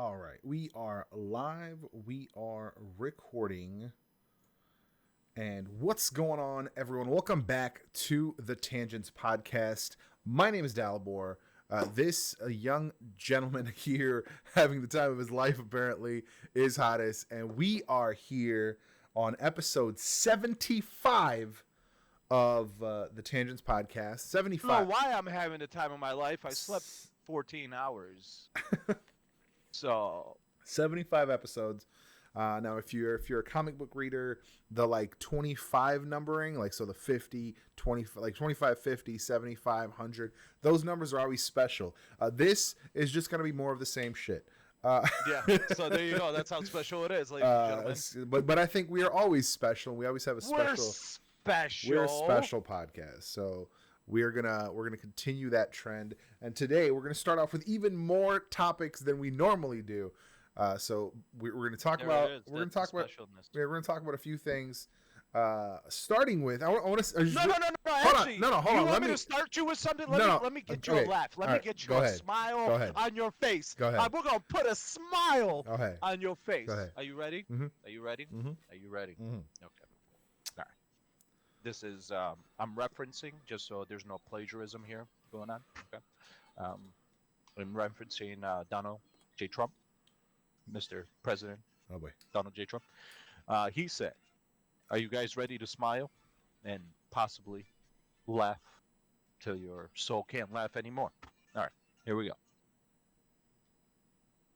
All right, we are live. We are recording. And what's going on, everyone? Welcome back to the Tangents Podcast. My name is Dalibor. This young gentleman here, having the time of his life, apparently, is Hottest. And we are here on episode 75 of the Tangents Podcast. 75. I don't know why I'm having the time of my life. I slept 14 hours. So 75 episodes. Now, if you're a comic book reader, the 25 numbering, so the 50, 20, 25, 50, 75, 100, those numbers are always special. This is just going to be more of the same shit. Yeah, so there you go. That's how special it is, ladies and gentlemen. But I think we are always special. We always have a special. We're a special podcast. So we're gonna continue that trend. And today we're gonna start off with even more topics than we normally do. So we're going to talk about we're going to talk about a few things. Starting with I want to No. Actually, hold on. You want me to start you with something? Let me get you a laugh. Let me get you a smile on your face. Go ahead. We're gonna put a smile Okay. on your face. Go ahead. Are you ready? Mm-hmm. Are you ready? Mm-hmm. Are you ready? Mm-hmm. Okay. All right. This is I'm referencing just so there's no plagiarism here going on. Okay. I'm referencing Donald J. Trump. Mr. President, Oh boy, Donald J. Trump. He said, "Are you guys ready to smile and possibly laugh till your soul can't laugh anymore?" All right, here we go.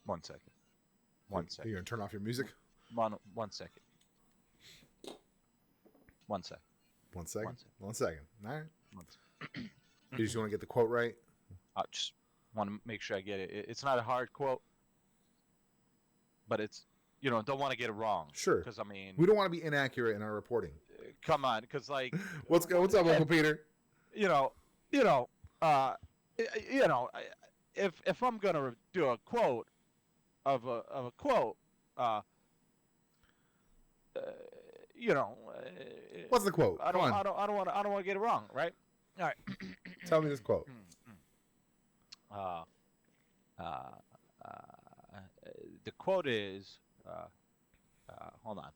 1 second. 1 second. You're gonna turn off your music? 1 second. 1 second. 1 second. 1 second. 1 second. All right. 1 second. You just want to get the quote right? I just want to make sure I get it. It's not a hard quote. But it's, don't want to get it wrong. Sure. Because, we don't want to be inaccurate in our reporting. Come on, because, What's up, Uncle Peter? If I'm going to do a quote of a quote, What's the quote? I don't want to get it wrong, right? All right. Tell me this quote. The quote is, hold on.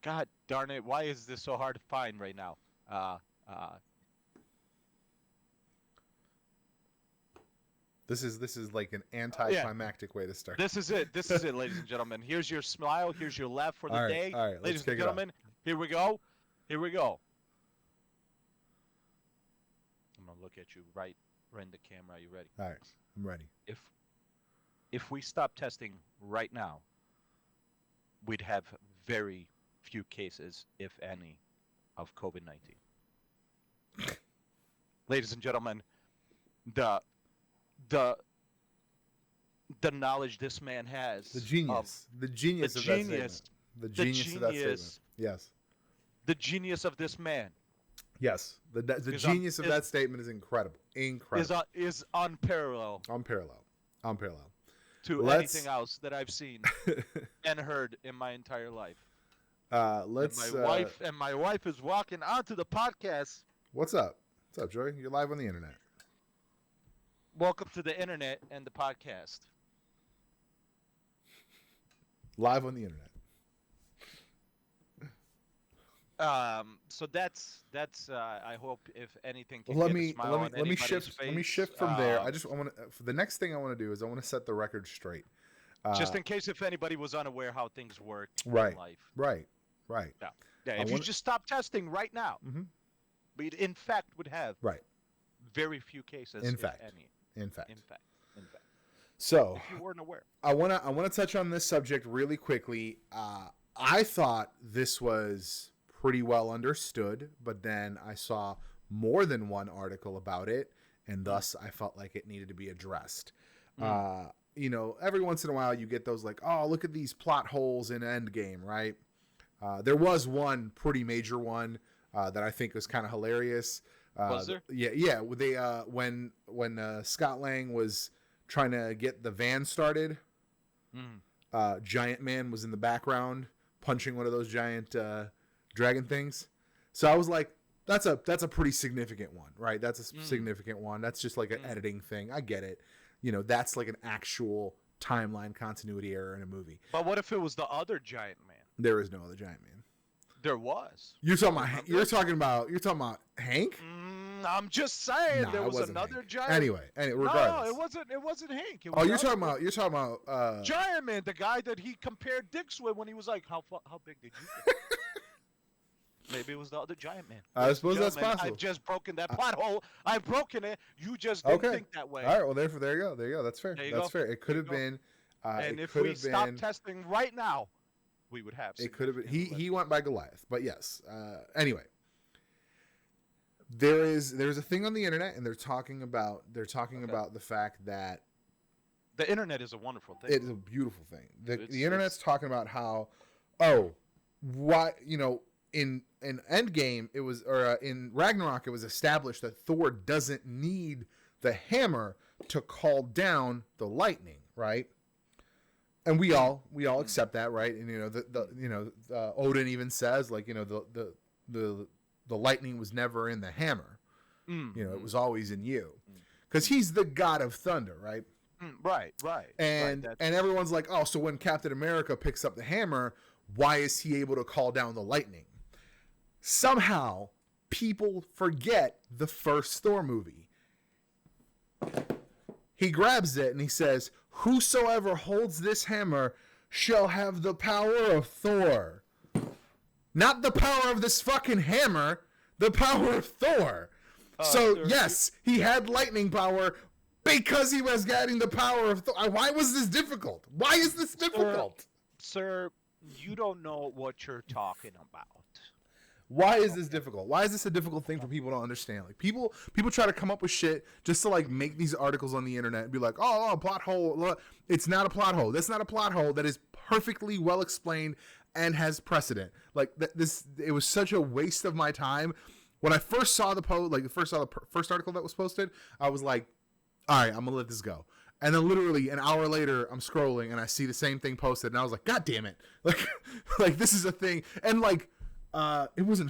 God darn it! Why is this so hard to find right now? This is like an anticlimactic way to start. This is it, ladies and gentlemen. Here's your smile. Here's your laugh for the day, all right, ladies and gentlemen. Here we go. I'm gonna look at you right in the camera. Are you ready? All right, I'm ready. If we stop testing right now, we'd have very few cases, if any, of COVID-19. Ladies and gentlemen, the knowledge this man has, the genius of that statement. The genius of that statement. Yes. The genius of this man. Yes. The genius of that statement is incredible. Incredible. Is unparalleled. Unparalleled. To anything else that I've seen and heard in my entire life. My wife is walking onto the podcast. What's up? What's up, Joy? You're live on the internet. Welcome to the internet and the podcast. Live on the internet. So that's I hope if anything can let get me a smile on anybody's shift face. let me shift from there. I want to for the next thing I want to do is I want to set the record straight. Just in case if anybody was unaware how things work in life. Right. Yeah. If you just stop testing right now, we in fact would have very few cases, in fact. So if you weren't aware. I wanna touch on this subject really quickly. I thought this was pretty well understood, but then I saw more than one article about it, and thus I felt like it needed to be addressed. Every once in a while you get those oh, look at these plot holes in Endgame, right? There was one pretty major one that I think was kind of hilarious. Was there? Yeah. They when Scott Lang was trying to get the van started, Giant Man was in the background punching one of those giant dragon things. So I was like, that's a pretty significant one, right? That's a significant one. That's just like an editing thing. I get it. That's like an actual timeline continuity error in a movie. But what if it was the other giant man? There is no other giant man. There was. You're talking about Hank? I'm just saying Nah, there was wasn't another Hank. giant. Anyway, regardless. No, it wasn't Hank. It was You're talking about Giant Man, the guy that he compared dicks with when he was like, how big did you get? Maybe it was the other giant man. I suppose that's possible. I've just broken that plot hole. I've broken it. You just didn't think that way. All right. Well, there you go. That's fair. That's fair. It could have been. And if we stop testing right now, we would have. It could have been. He went by Goliath, but yes. Anyway, there's a thing on the internet, and they're talking about the fact that the internet is a wonderful thing. It is a beautiful thing. The internet's talking about how, why in Endgame it was, or in Ragnarok it was established that Thor doesn't need the hammer to call down the lightning, right? And we all accept that, right? And Odin even says, like, the lightning was never in the hammer. It was always in you, because he's the god of thunder, right? Right. And everyone's like, oh, so when Captain America picks up the hammer, why is he able to call down the lightning? Somehow, people forget the first Thor movie. He grabs it and he says, "Whosoever holds this hammer shall have the power of Thor." Not the power of this fucking hammer, the power of Thor. Yes, he had lightning power because he was getting the power of Thor. Why was this difficult? Why is this difficult? Sir, you don't know what you're talking about. Why is this difficult? Why is this a difficult thing for people to understand? Like, people try to come up with shit just to, like, make these articles on the internet and be like, oh, plot hole. It's not a plot hole. That's not a plot hole. That is perfectly well explained and has precedent. Like, it was such a waste of my time. When I first saw the first article that was posted, I was like, all right, I'm gonna let this go. And then literally an hour later, I'm scrolling and I see the same thing posted, and I was like, God damn it! Like this is a thing. And like, it was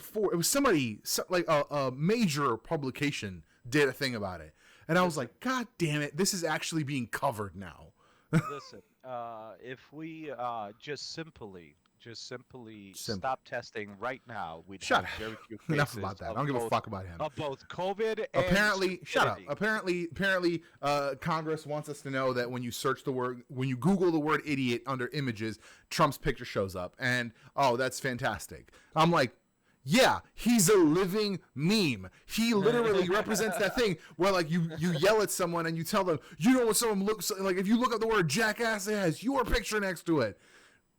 somebody, a major publication did a thing about it, and I was like, God damn it! This is actually being covered now. Listen, if we just simply stop testing right now, we'd have very few cases. Enough about that. I don't give a fuck about him. Of both COVID and apparently, shut up. Apparently, Congress wants us to know that when you Google the word idiot under images, Trump's picture shows up, and that's fantastic. I'm like, yeah, he's a living meme. He literally represents that thing where, like, you yell at someone and you tell them, you know what someone looks like. If you look up the word jackass, it has your picture next to it.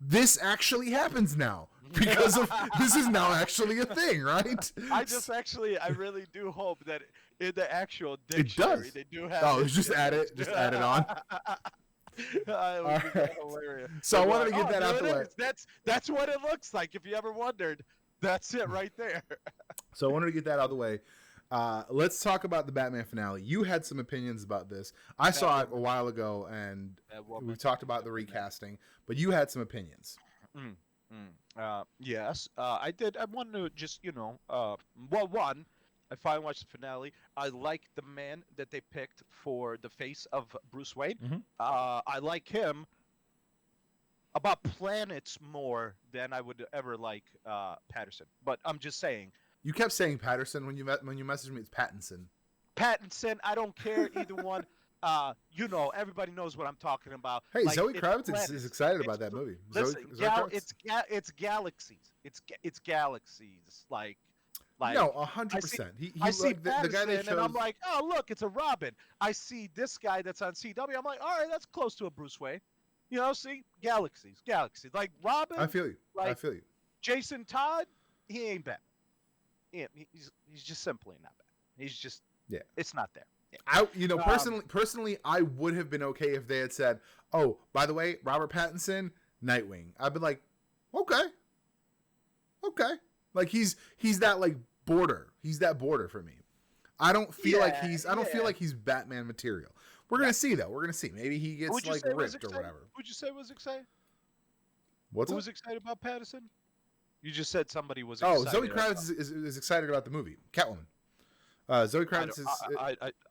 This actually happens now because of this is now actually a thing, right? I really do hope that in the actual dictionary they do have. Oh, just add it on. Right. Hilarious. So I wanted to get that out the way. That's what it looks like. If you ever wondered, that's it right there. So I wanted to get that out of the way. Let's talk about the Batman finale. You had some opinions about this. I saw it a while ago, and we talked about the recasting, but you had some opinions. Yes, I did. I wanted to just, one, I finally watched the finale. I like the man that they picked for the face of Bruce Wayne. Mm-hmm. I like him about planets more than I would ever like Patterson. But I'm just saying. You kept saying Patterson when you messaged me. It's Pattinson. Pattinson. I don't care either one. Everybody knows what I'm talking about. Hey, like, Zoe Kravitz is excited about that movie. Listen, it's galaxies. It's galaxies. Like no, 100%. I see the guy that shows, and I'm like, oh look, it's a Robin. I see this guy that's on CW. I'm like, all right, that's close to a Bruce Wayne. See, galaxies. Like Robin. I feel you. Like, I feel you. Jason Todd, he ain't bad. He's just simply not bad. He's just it's not there. Yeah. Personally, I would have been okay if they had said, "Oh, by the way, Robert Pattinson, Nightwing." I'd be like, "Okay." Like he's that like border. He's that border for me. I don't feel like he's Batman material. We're gonna see though. We're gonna see. Maybe he gets like ripped or whatever. Would you say was excited? Who was excited about Pattinson? You just said somebody was excited. Oh, Zoe Kravitz is excited about the movie. Catwoman. Zoe Kravitz is...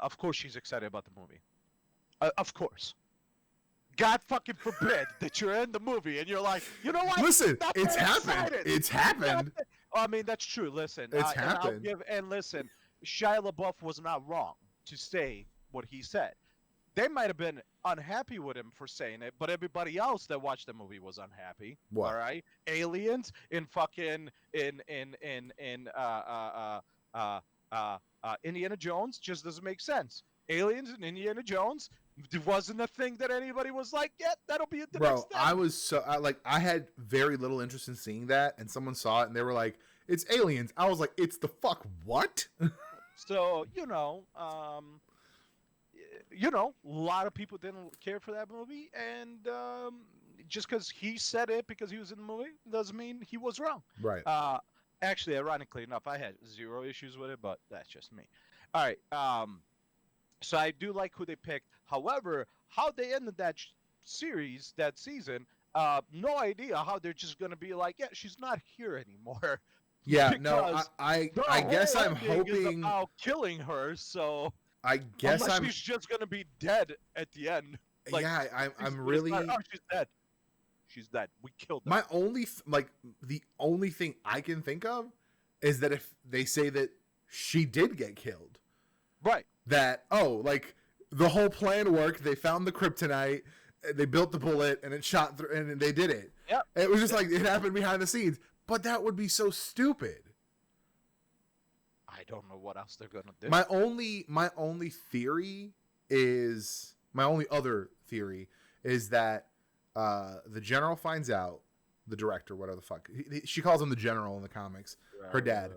Of course she's excited about the movie. Of course. God fucking forbid that you're in the movie and you're like, you know what? Listen, Not it's that happened. excited. It's happened. I mean, that's true. Listen, It's and I'll happened. listen, Shia LaBeouf was not wrong to say what he said. They might have been unhappy with him for saying it, but everybody else that watched the movie was unhappy. What? All right, aliens in fucking in Indiana Jones just doesn't make sense. Aliens in Indiana Jones wasn't a thing that anybody was like, yeah, that'll be the Bro, next thing. I was so I had very little interest in seeing that, and someone saw it and they were like, "It's aliens." I was like, "It's the fuck what?" So a lot of people didn't care for that movie, and just because he said it because he was in the movie doesn't mean he was wrong. Right. Actually, ironically enough, I had zero issues with it, but that's just me. All right. So I do like who they picked. However, how they ended that series, that season, no idea how they're just gonna be like, yeah, she's not here anymore. Yeah. No. Because I the guess whole I'm ending is hoping. about killing her. So I guess unless I'm. she's just gonna be dead at the end. Like, Yeah. I'm she's really. oh, she's dead. She's dead. We killed her. My only the only thing I can think of is that if they say that she did get killed, Right. that like the whole plan worked. They found the kryptonite, they built the bullet, and it shot through, and they did it. Yeah. It was just like it happened behind the scenes, but that would be so stupid. I don't know what else they're gonna do. My only theory is my only other theory is that the general finds out, the director, whatever the fuck she calls him, the general in the comics, her dad.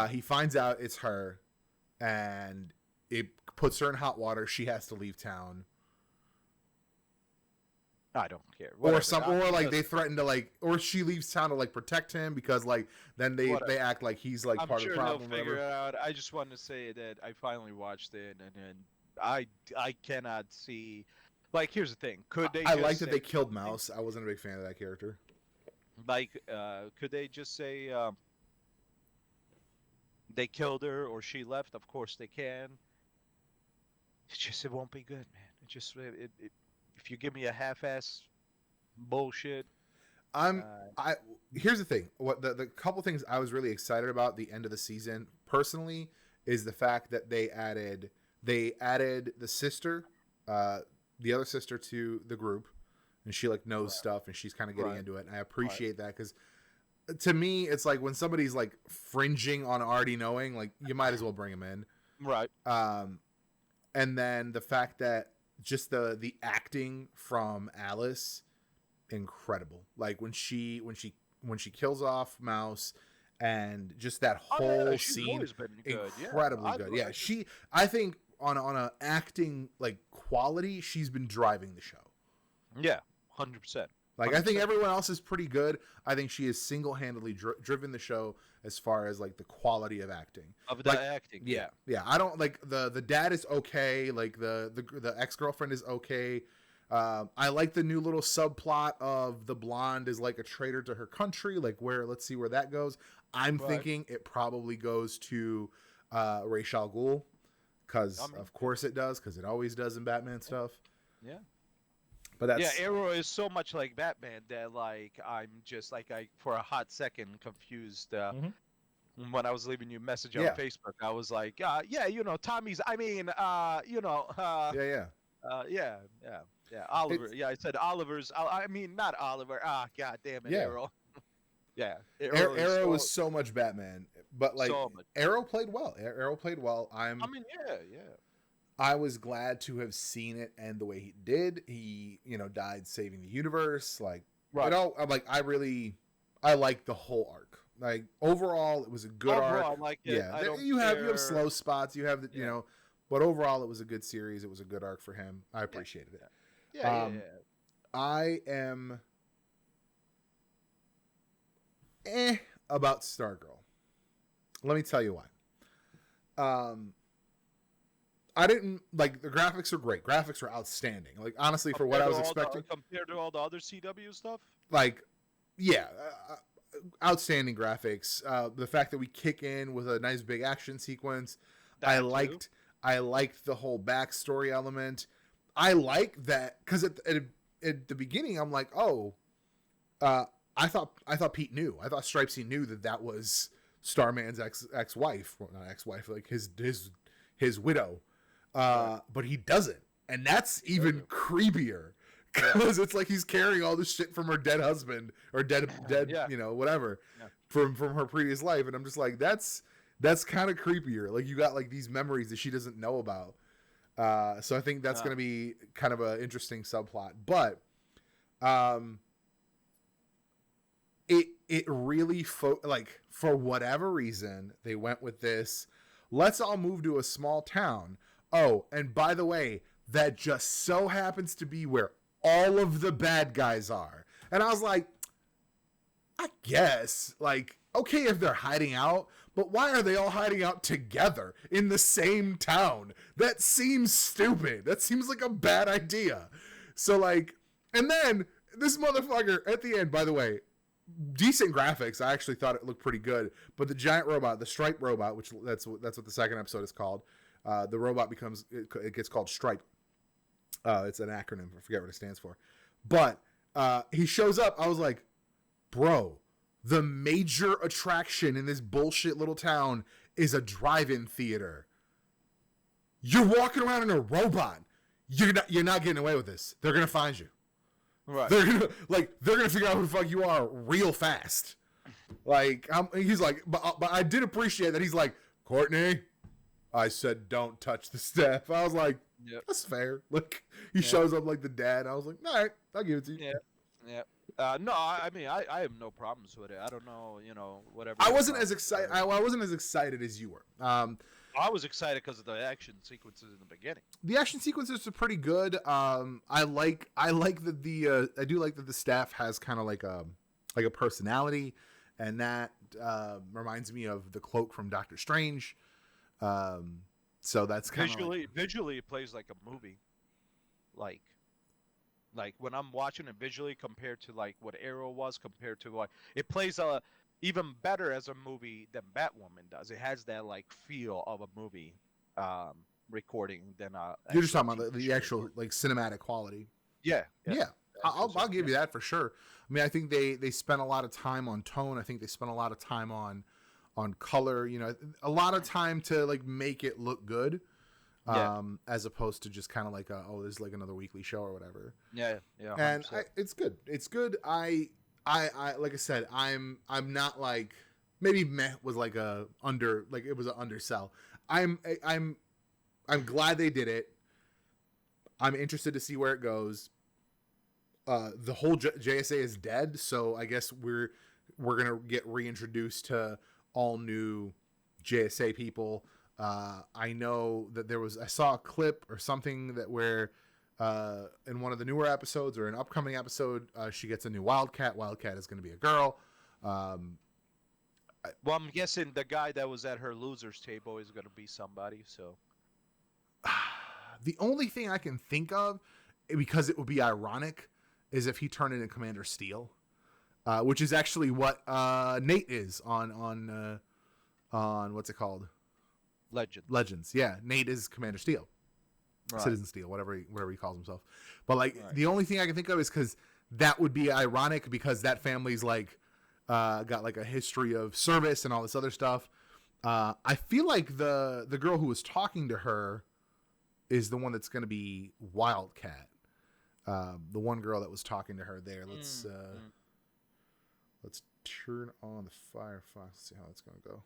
He finds out it's her, and it puts her in hot water. She has to leave town. I don't care. Or like they threaten to or she leaves town to protect him because then they act like he's I'm part sure of the problem. They'll figure it out. I just wanted to say that I finally watched it, and I cannot see. Like, here's the thing: could they? I like that they killed Mouse. I wasn't a big fan of that character. Like, could they just say they killed her or she left? Of course they can. It's just it won't be good, man. It just if you give me a half-ass bullshit. Here's the thing. What the couple things I was really excited about the end of the season personally is the fact that they added the sister, the other sister to the group, and she knows stuff and she's kind of getting into it. And I appreciate that because to me it's like when somebody's fringing on already knowing, you might as well bring them in. Right. And then the fact that just the acting from Alice, incredible. When she kills off Mouse, and just that whole scene, incredibly good. Yeah, I think on a acting quality, she's been driving the show. Yeah, 100%. I think everyone else is pretty good. I think she has single-handedly driven the show as far as the quality of acting. Acting. Yeah. I don't the dad is okay. The ex-girlfriend is okay. I like the new little subplot of the blonde is a traitor to her country. Let's see where that goes. I'm thinking it probably goes to Ra's al Ghul, because of course it does, because it always does in Batman stuff. Yeah. But Arrow is so much like Batman that I'm just I for a hot second confused. When I was leaving you a message on Facebook, I was like, Tommy's. I mean, Oliver. I said Oliver's. I mean, not Oliver. God damn it, Arrow. Yeah, Arrow was so much Batman, but so much. Arrow played well. Arrow played well. I was glad to have seen it end the way he did. He, died saving the universe. I like the whole arc. Overall, it was a good arc. I like it. Yeah, you have slow spots. You have but overall, it was a good series. It was a good arc for him. I appreciated it. Yeah. I am about Stargirl. Let me tell you why. I didn't the graphics are great. Graphics are outstanding. Honestly, for what I was expecting, compared to all the other CW stuff. Outstanding graphics. The fact that we kick in with a nice big action sequence. I liked the whole backstory element. I like that because at the beginning I'm like, oh, I thought Pete knew. I thought Stripesy knew that was Starman's ex wife, well, not ex wife, like his widow. But he doesn't, and that's even creepier because it's like he's carrying all this shit from her dead husband or dead, you know, whatever from her previous life, and I'm just like, that's kind of creepier. Like you got like these memories that she doesn't know about. So I think that's going to be kind of an interesting subplot, but it really like for whatever reason they went with this. Let's all move to a small town. Oh, and by the way, that just so happens to be where all of the bad guys are. And I was like, I guess, like, okay if they're hiding out, but why are they all hiding out together in the same town? That seems stupid. That seems like a bad idea. So, like, and then this motherfucker at the end, by the way, decent graphics. I actually thought it looked pretty good. But the giant robot, the Stripe robot, which that's what the second episode is called, the robot it gets called Stripe. It's an acronym. I forget what it stands for. But he shows up. I was like, bro, the major attraction in this bullshit little town is a drive-in theater. You're walking around in a robot. You're not getting away with this. They're gonna find you. Right. They're gonna figure out who the fuck you are real fast. Like he's like, but I did appreciate that he's like, Courtney, I said don't touch the staff. I was like, that's fair. Look, he shows up like the dad. I was like, all right, I'll give it to you. No, I mean, I have no problems with it. I don't know, you know, whatever. I wasn't as excited. I wasn't as excited as you were. I was excited because of the action sequences in the beginning. The action sequences are pretty good. I like that I do like that the staff has kind of like a personality, and that reminds me of the cloak from Doctor Strange. So that's kind of visually it plays like a movie, like when I'm watching it visually compared to like what Arrow was compared to like it plays even better as a movie than Batwoman does. It has that like feel of a movie recording than you're just talking about the actual like cinematic quality. Yeah. I'll give you that for sure. I mean, I think they spent a lot of time on tone. I think they spent a lot of time on color. You know, a lot of time to like make it look good. As opposed to just kind of like this is like another weekly show or whatever. Yeah. And it's good. It's good. I like I said, I'm not like maybe meh was like it was an undersell. I'm glad they did it. I'm interested to see where it goes. The whole JSA is dead, so I guess we're gonna get reintroduced to all new JSA people. I know that I saw a clip or something that where in one of the newer episodes or an upcoming episode, she gets a new Wildcat. Wildcat is going to be a girl. Well, I'm guessing the guy that was at her losers table is going to be somebody. So the only thing I can think of, because it would be ironic, is if he turned into Commander Steel, which is actually what Nate is on what's it called? Legends. Yeah, Nate is Commander Steel. Right. Citizen Steel, whatever he calls himself. But like the only thing I can think of is because that would be ironic because that family's like got like a history of service and all this other stuff. I feel like the girl who was talking to her is the one that's going to be Wildcat. The one girl that was talking to her there. Let's turn on the Firefox. Let's see how it's going to go.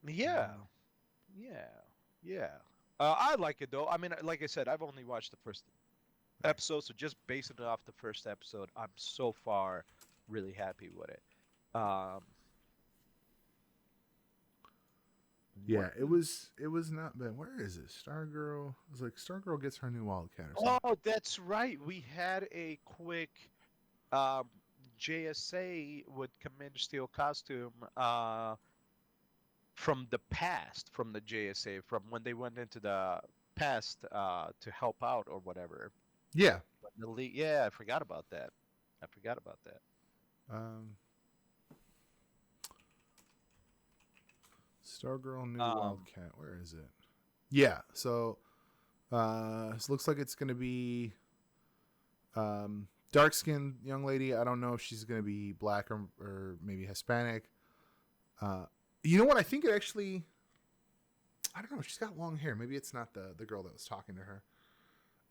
Yeah. I like it though. I mean, like I said, I've only watched the first episode, so just basing it off the first episode, I'm so far really happy with it. Yeah, it was not bad. Where is it? Stargirl. It was like Stargirl gets her new Wildcat or something. Oh, that's right. We had a quick JSA with Commander Steel costume from the past, from the JSA, from when they went into the past to help out or whatever. Yeah. Yeah, I forgot about that. Stargirl new Wildcat. Where is it? Yeah. So it looks like it's gonna be dark skinned young lady. I don't know if she's gonna be black or maybe Hispanic. Uh, you know what? I think it actually. I don't know. She's got long hair. Maybe it's not the girl that was talking to her.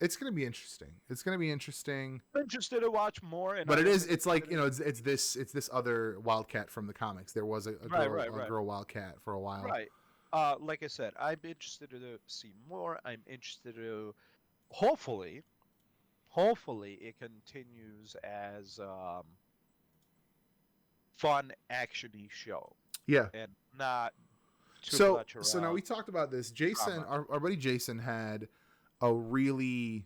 It's gonna be interesting. It's gonna be interesting. I'm interested to watch more, and But I it don't is. think It's like, you know, it's this other Wildcat from the comics. There was a right, girl right, right, Wildcat for a while. right. Like I said, I'm interested to see more. I'm interested to hopefully, hopefully it continues as fun actiony show Yeah. and not too much So now we around talked about this. Jason, drama. our buddy Jason had a really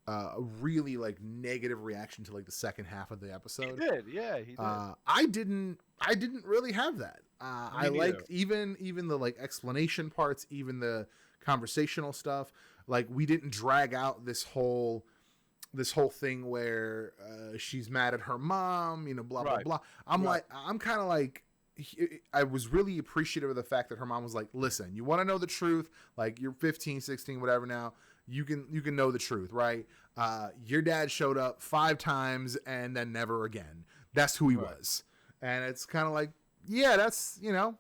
like negative reaction to like the second half of the He episode. did, yeah, he did. I didn't really have that. Me I neither. liked even the like explanation parts, even the conversational stuff. Like we didn't drag out this whole thing where she's mad at her mom, you know, blah blah Right, blah. right, I'm kind of like I was really appreciative of the fact that her mom was like, listen, you want to know the truth, like you're 15, 16, whatever now, you can know the truth, right? Your dad showed up 5 times and then never again. That's who he right. was. And it's kind of like, yeah, that's, you know,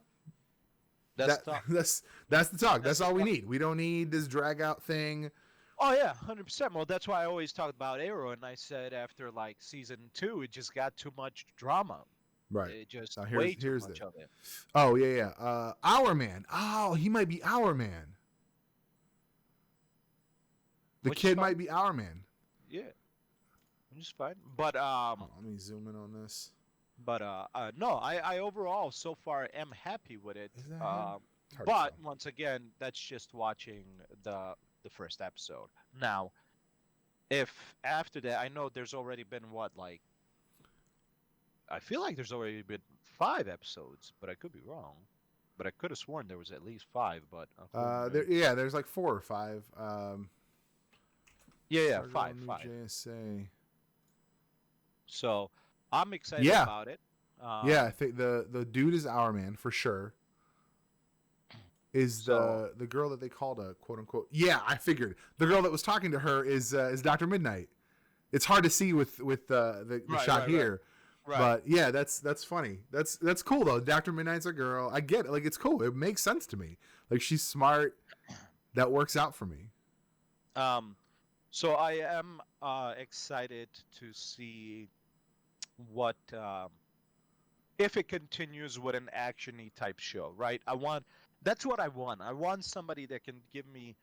That's that tough. that's the talk. That's That's the all we tough. need. We don't need this drag out thing. Oh yeah, 100%. Well, that's why I always talk about Arrow, and I said after like season 2, it just got too much drama. Right. It just Here's way too the much of it. Oh yeah, yeah. Our Man. Oh, he might be Our Man. The Which is kid fine. might be Our Man. Yeah, which is fine. But Oh, let me zoom in on this. no, I overall so far am happy with it. Is that him? It's hard to But tell. once again, that's just watching the first episode. Now, if after that, I know there's already been what, like, I feel like there's already been 5 episodes, but I could be wrong. But I could have sworn there was at least 5. But There's like 4 or 5. yeah, Stargirl, 5, New 5. JSA. So I'm excited Yeah. about it. Yeah, I think the dude is Our Man for sure. Is So- the girl that they called a quote unquote? Yeah, I figured the girl that was talking to her is Dr. Midnight. It's hard to see with the Right, shot right, here. Right. But yeah, that's funny. That's cool though. Dr. Midnight's a girl. I get it. Like it's cool. It makes sense to me. Like she's smart. That works out for me. So I am excited to see what if it continues with an actiony type show, right? That's what I want. I want somebody that can give me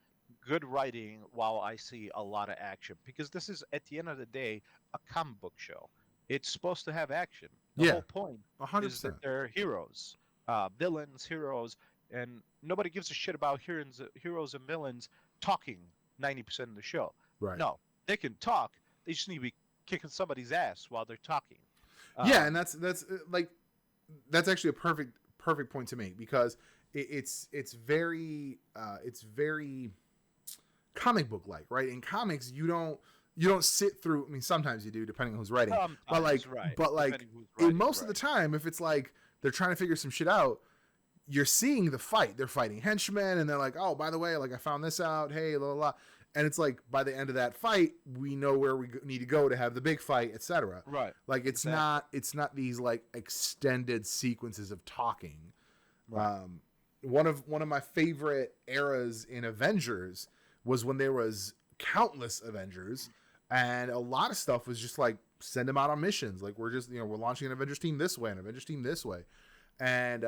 good writing while I see a lot of action, because this is at the end of the day a comic book show. It's supposed to have action. The Yeah. whole point 100%. is that they're heroes, villains, heroes, and nobody gives a shit about heroes and villains talking 90% of the show. Right. No, they can talk. They just need to be kicking somebody's ass while they're talking. Yeah, and that's actually a perfect point to make, because it's very comic book like, right? In comics, you don't sit through. I mean, sometimes you do, depending on who's writing. But like, right. but Depending who's in writing, most of the right. time, if it's like they're trying to figure some shit out, you're seeing the fight. They're fighting henchmen, and they're like, oh, by the way, like I found this out. Hey, la la la. And it's like by the end of that fight, we know where we need to go to have the big fight, etc. Right. Like it's not these like extended sequences of talking. Right. One of my favorite eras in Avengers was when there was countless Avengers, and a lot of stuff was just like send them out on missions. Like we're just, we're launching an Avengers team this way, an Avengers team this way, and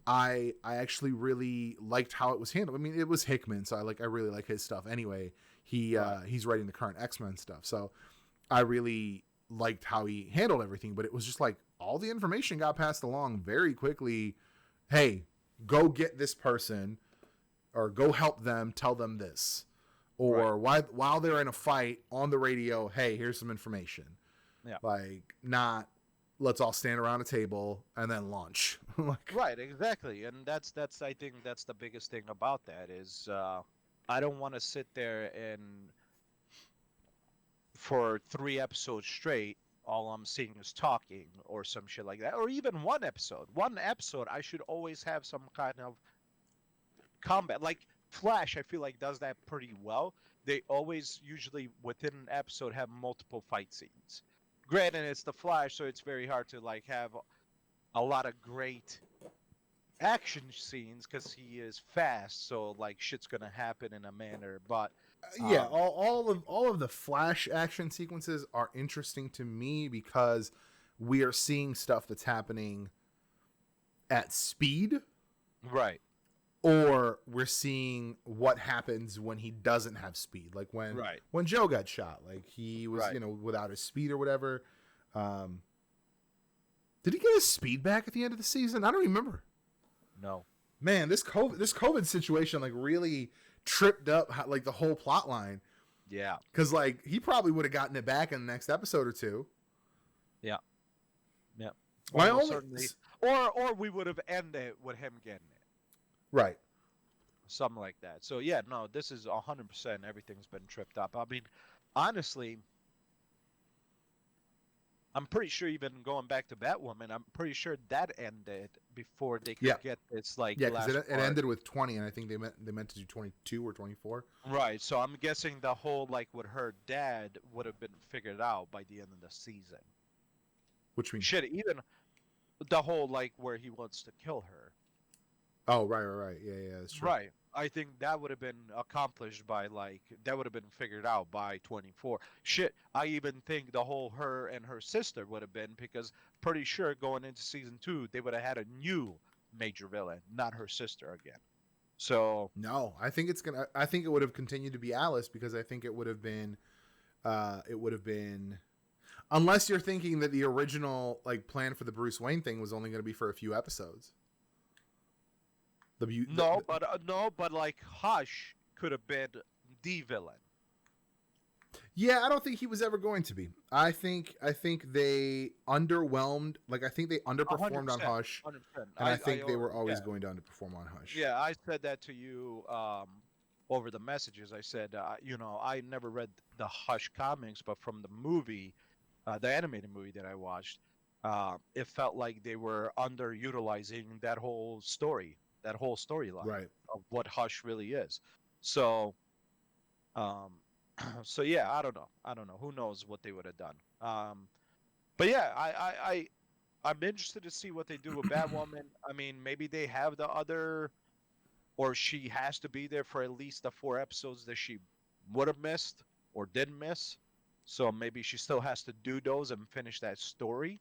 I actually really liked how it was handled. I mean, it was Hickman, so I really like his stuff. Anyway, he's writing the current X-Men stuff, so I really liked how he handled everything. But it was just like all the information got passed along very quickly. Hey, go get this person, or go help them. Tell them this, or while they're in a fight on the radio. Hey, here's some information. Yeah. Like not. Let's all stand around a table and then launch. Like, Right, exactly, and that's I think that's the biggest thing about that is I don't want to sit there and for 3 episodes straight all I'm seeing is talking or some shit like that, or even one episode. One episode I should always have some kind of combat. Like Flash, I feel like does that pretty well. They always usually within an episode have multiple fight scenes. Granted, it's the Flash, so it's very hard to like have a lot of great action scenes because he is fast. So like shit's gonna happen in a manner. But Yeah, um, all of the Flash action sequences are interesting to me because we are seeing stuff that's happening at speed, right, or we're seeing what happens when he doesn't have speed, like right, when Joe got shot, like he was right. without his speed or whatever. Um, did he get his speed back at the end of the season? I don't remember. No. Man, this COVID situation like really tripped up like the whole plot line, Yeah. because like he probably would have gotten it back in the next episode or two. Yeah. Yeah. My Almost only certainly. Or we would have ended with him getting it. right. Something like that. So yeah, no, this is 100% everything's been tripped up. I mean, honestly, I'm pretty sure even going back to Batwoman, I'm pretty sure that ended before they could Yeah. get this like Yeah, because last it part. ended with 20, and I think they meant to do 22 or 24. Right. So I'm guessing the whole like with her dad would have been figured out by the end of the season. Which means Shit, even the whole like where he wants to kill her. oh right, yeah, that's true. Right. I think that would have been accomplished by like that would have been figured out by 24. Shit, I even think the whole her and her sister would have been because pretty sure going into season 2 they would have had a new major villain, not her sister again. So No, I think I think it would have continued to be Alice, because I think it would have been unless you're thinking that the original like plan for the Bruce Wayne thing was only going to be for a few episodes. no, but like Hush could have been the villain. Yeah, I don't think he was ever going to be. I think they underwhelmed. Like I think they underperformed on 100%, Hush, 100%. and I think they were always yeah. going to underperform on Hush. Yeah, I said that to you over the messages. I said, I never read the Hush comics, but from the movie, the animated movie that I watched, it felt like they were underutilizing that whole storyline Right. of what Hush really is. So, um, so yeah, I don't know. Who knows what they would have done? But yeah, I'm interested to see what they do with Batwoman. I mean, maybe they have the other, or she has to be there for at least the 4 episodes that she would have missed or didn't miss. So maybe she still has to do those and finish that story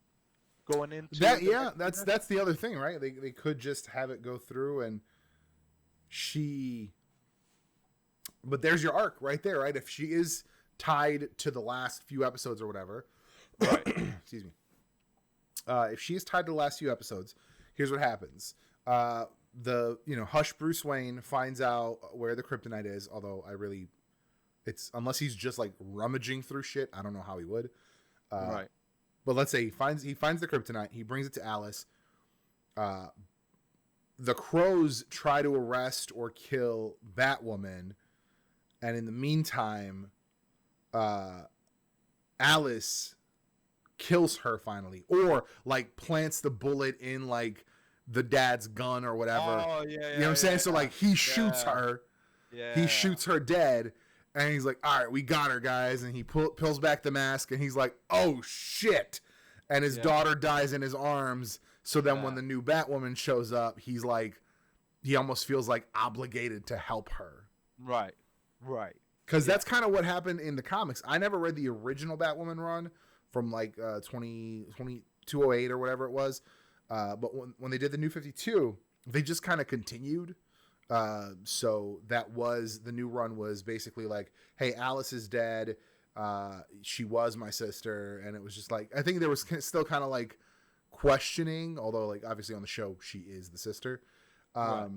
going into That the yeah, next that's season. that's the other thing, right? They could just have it go through, and she. But there's your arc right there, right? If she is tied to the last few episodes or whatever, Right. excuse me. If she is tied to the last few episodes, here's what happens. Hush Bruce Wayne finds out where the kryptonite is, although it's unless he's just like rummaging through shit, I don't know how he would. Right. But let's say he finds the kryptonite, he brings it to Alice. The Crows try to arrest or kill Batwoman, and in the meantime, Alice kills her finally, or like plants the bullet in like the dad's gun or whatever. Oh yeah, You know what I'm saying? So like he shoots her, Yeah. he shoots her dead, and he's like, "All right, we got her, guys." And he pulls back the mask, and he's like, "Oh shit!" And his daughter dies in his arms. So then when the new Batwoman shows up, he's like, he almost feels like obligated to help her. Right. Right. Because that's kind of what happened in the comics. I never read the original Batwoman run from like 208 or whatever it was. But when they did the New 52, they just kind of continued. So that was, the new run was basically like, hey, Alice is dead. She was my sister. And it was just like, I think there was still kind of like questioning, although like obviously on the show, she is the sister. Right.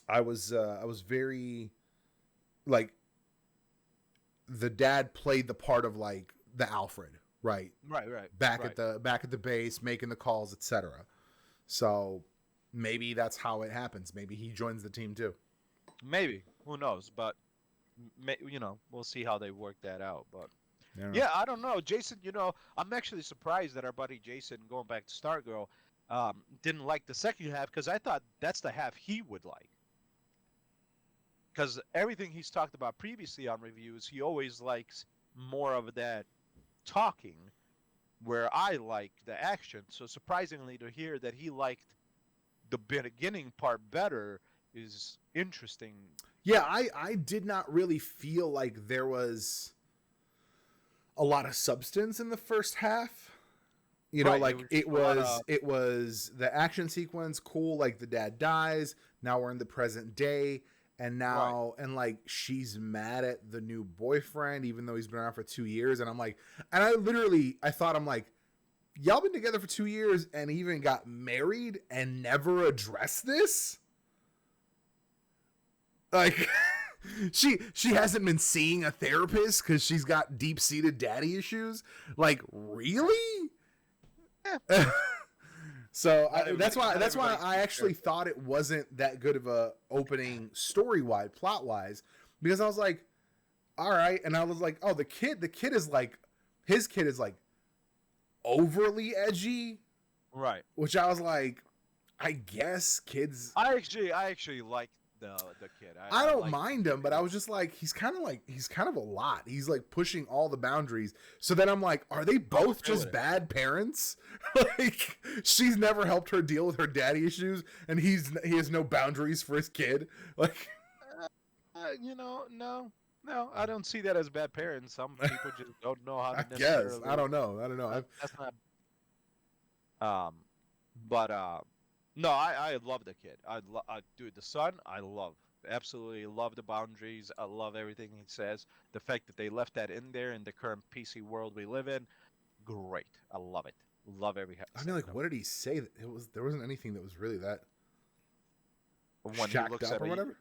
I was very like, the dad played the part of like the Alfred, right? Right. Back at the base, making the calls, etc. So maybe that's how it happens. Maybe he joins the team too. Maybe. Who knows? But we'll see how they work that out. But yeah, I don't know, Jason. I'm actually surprised that our buddy Jason, going back to Stargirl, didn't like the second half, because I thought that's the half he would like. because everything he's talked about previously on reviews, he always likes more of that talking, where I like the action. So surprisingly to hear that he liked the beginning part better is interesting. Yeah, I did not really feel like there was a lot of substance in the first half. You know, Right, like it was the action sequence, cool, like the dad dies, now we're in the present day, and now and like she's mad at the new boyfriend even though he's been around for 2 years, and I'm like, and I thought, I'm like, y'all been together for 2 years and even got married and never addressed this? Like she hasn't been seeing a therapist because she's got deep-seated daddy issues? Like, really? Yeah. So that's why I actually thought it wasn't that good of a opening story-wide, plot-wise, because I was like, all right, and I was like, oh, the kid is like, his kid is like overly edgy, right? Which I was like, I guess kids. I actually like the kid. I don't mind him, but I was just like, he's kind of a lot. He's like pushing all the boundaries. So then I'm like, are they both just bad parents? Like, she's never helped her deal with her daddy issues, and he has no boundaries for his kid. Like, no, I don't see that as bad parents. Some people just don't know how to. I guess I don't know. That's not. But no, I love the kid. Dude, the son, I love. Absolutely love the boundaries. I love everything he says. The fact that they left that in there in the current PC world we live in, great. I love it. Love every. I mean, like, what did he say? That there wasn't anything that was really that when shacked he looks up or whatever.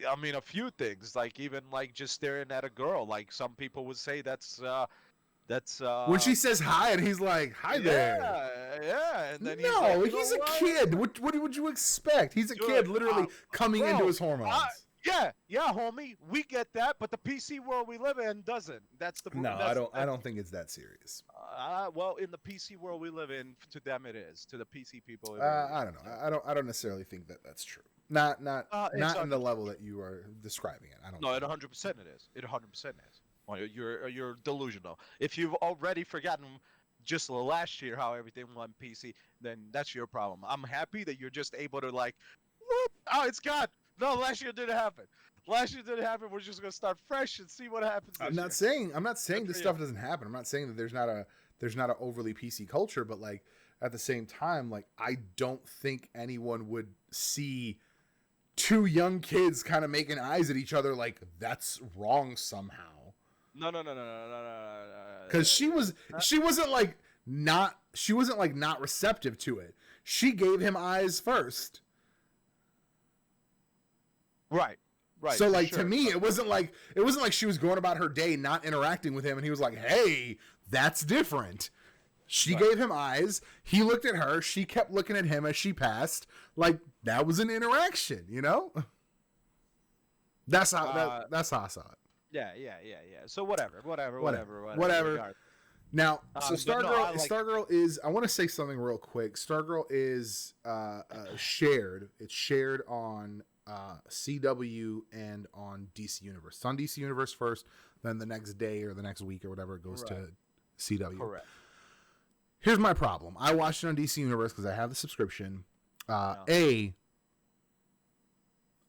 I mean, a few things, like even like just staring at a girl. Like some people would say that's when she says hi and he's like, hi there. Yeah, and then he's a kid. What would you expect? He's a kid, literally coming into his hormones. Yeah, homie, we get that, but the PC world we live in doesn't. That's the I don't think it's that serious. Well, in the PC world we live in, to them it is. To the PC people, I don't know. I don't necessarily think that that's true. Not in the level that you are describing it. I don't. No, it 100% it is. It 100% is. Well, you're delusional. If you've already forgotten just last year how everything went PC, then that's your problem. I'm happy that you're just able to like, whoop, oh, it's gone. No, last year didn't happen. Last year didn't happen. We're just gonna start fresh and see what happens. I'm not saying this stuff doesn't happen. I'm not saying that there's not a overly PC culture, but like at the same time, like I don't think anyone would see two young kids kind of making eyes at each other like that's wrong somehow. No. Because she wasn't not receptive to it. She gave him eyes first. Right. So like to me, it wasn't like she was going about her day not interacting with him, and he was like, "Hey, that's different." She gave him eyes. He looked at her. She kept looking at him as she passed. Like that was an interaction, you know. That's how I saw it. Yeah. So whatever. Now, so Stargirl is. I want to say something real quick. Stargirl is shared. It's shared on CW and on DC Universe. It's on DC Universe first, then the next day or the next week or whatever it goes to CW. Correct. Here's my problem. I watched it on DC Universe because I have the subscription. I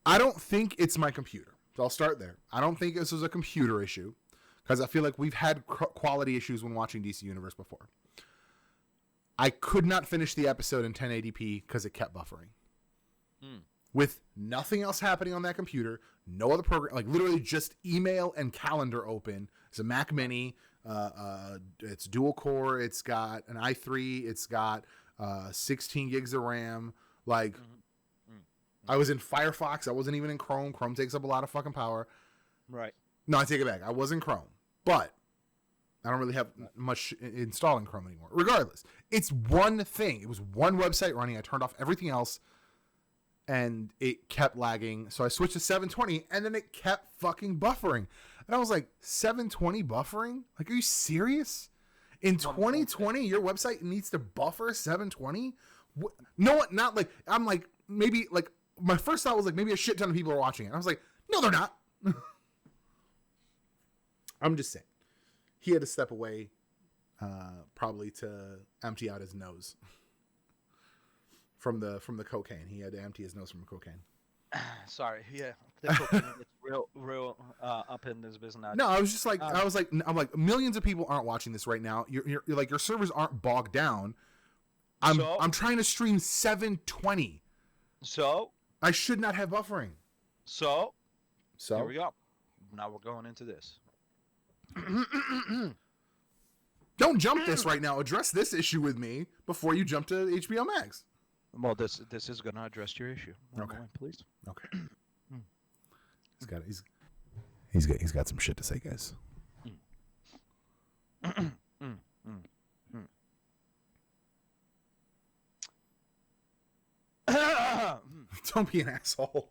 don't think it's my computer. So I'll start there. I don't think this is a computer issue because I feel like we've had quality issues when watching DC Universe before. I could not finish the episode in 1080p because it kept buffering. With nothing else happening on that computer, no other program, like literally just email and calendar open. It's a Mac Mini. It's dual core. It's got an i3. It's got 16 gigs of RAM. Like, I was in Firefox. I wasn't even in Chrome. Chrome takes up a lot of fucking power. Right. No, I take it back. I was in Chrome, but I don't really have much installed in Chrome anymore. Regardless, it's one thing. It was one website running. I turned off everything else, and it kept lagging. So I switched to 720, and then it kept fucking buffering. And I was like, 720 buffering? Like, are you serious? In 2020, your website needs to buffer 720? No, not like, I'm like, maybe like my first thought was like maybe a shit ton of people are watching it. I was like, no, they're not. I'm just saying. He had to step away, probably to empty out his nose from the cocaine. He had to empty his nose from cocaine. Sorry, yeah, the cocaine gets real up in this business. No, I was just like, I'm like, millions of people aren't watching this right now. You're like, your servers aren't bogged down. I'm trying to stream 720. So I should not have buffering. So here we go. Now we're going into this. Don't jump this right now. Address this issue with me before you jump to HBO Max. Well, this is going to address your issue. Okay, please. Okay. He's got some shit to say, guys. Don't be an asshole.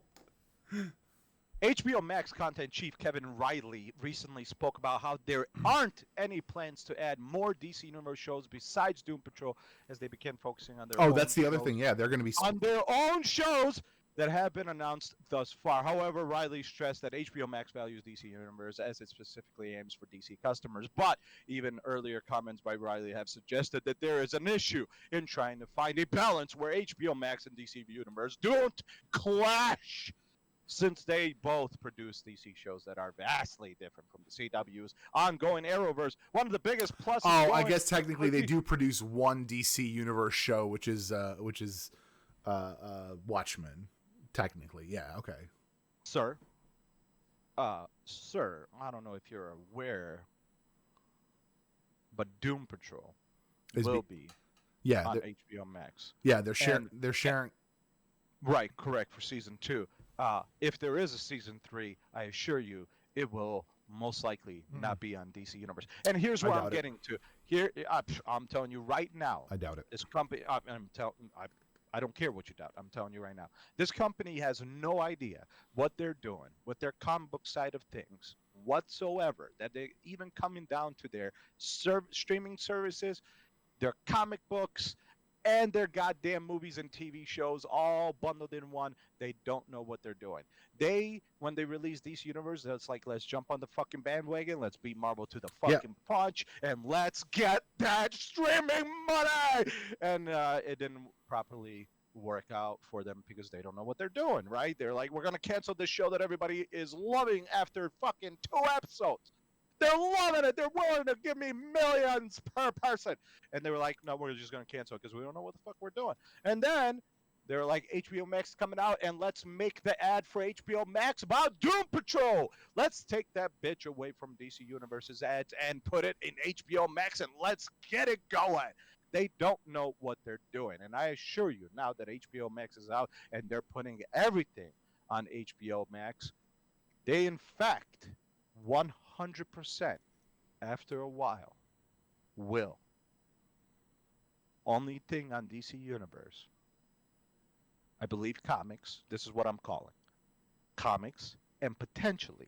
HBO Max content chief Kevin Riley recently spoke about how there aren't any plans to add more DC Universe shows besides Doom Patrol as they begin focusing on their own that's the other thing. Yeah, they're going to be on their own shows that have been announced thus far. However, Riley stressed that HBO Max values DC Universe as it specifically aims for DC customers. But even earlier comments by Riley have suggested that there is an issue in trying to find a balance where HBO Max and DC Universe don't clash, since they both produce DC shows that are vastly different from the CW's ongoing Arrowverse. One of the biggest pluses. Oh, I guess technically they do produce one DC Universe show, which is Watchmen. Technically, yeah, okay. Sir, I don't know if you're aware, but Doom Patrol will be on HBO Max. Yeah, they're sharing. Right, correct, for season 2. If there is a season 3, I assure you, it will most likely not be on DC Universe. And here's where I'm getting to. Here, I'm telling you right now. I doubt it. This company, I don't care what you doubt. I'm telling you right now. This company has no idea what they're doing with their comic book side of things whatsoever. That they even coming down to their streaming services, their comic books, and their goddamn movies and TV shows all bundled in one. They don't know what they're doing. When they release DC Universe, it's like, let's jump on the fucking bandwagon, let's beat Marvel to the fucking punch, and let's get that streaming money! And it didn't properly work out for them because they don't know what they're doing, right? They're like, we're going to cancel this show that everybody is loving after fucking 2 episodes. They're loving it. They're willing to give me millions per person. And they were like, no, we're just going to cancel it because we don't know what the fuck we're doing. And then they're like, HBO Max is coming out, and let's make the ad for HBO Max about Doom Patrol. Let's take that bitch away from DC Universe's ads and put it in HBO Max, and let's get it going. They don't know what they're doing. And I assure you, now that HBO Max is out and they're putting everything on HBO Max, they, in fact, 100% after a while will. Only thing on DC Universe, I believe comics, this is what I'm calling comics, and potentially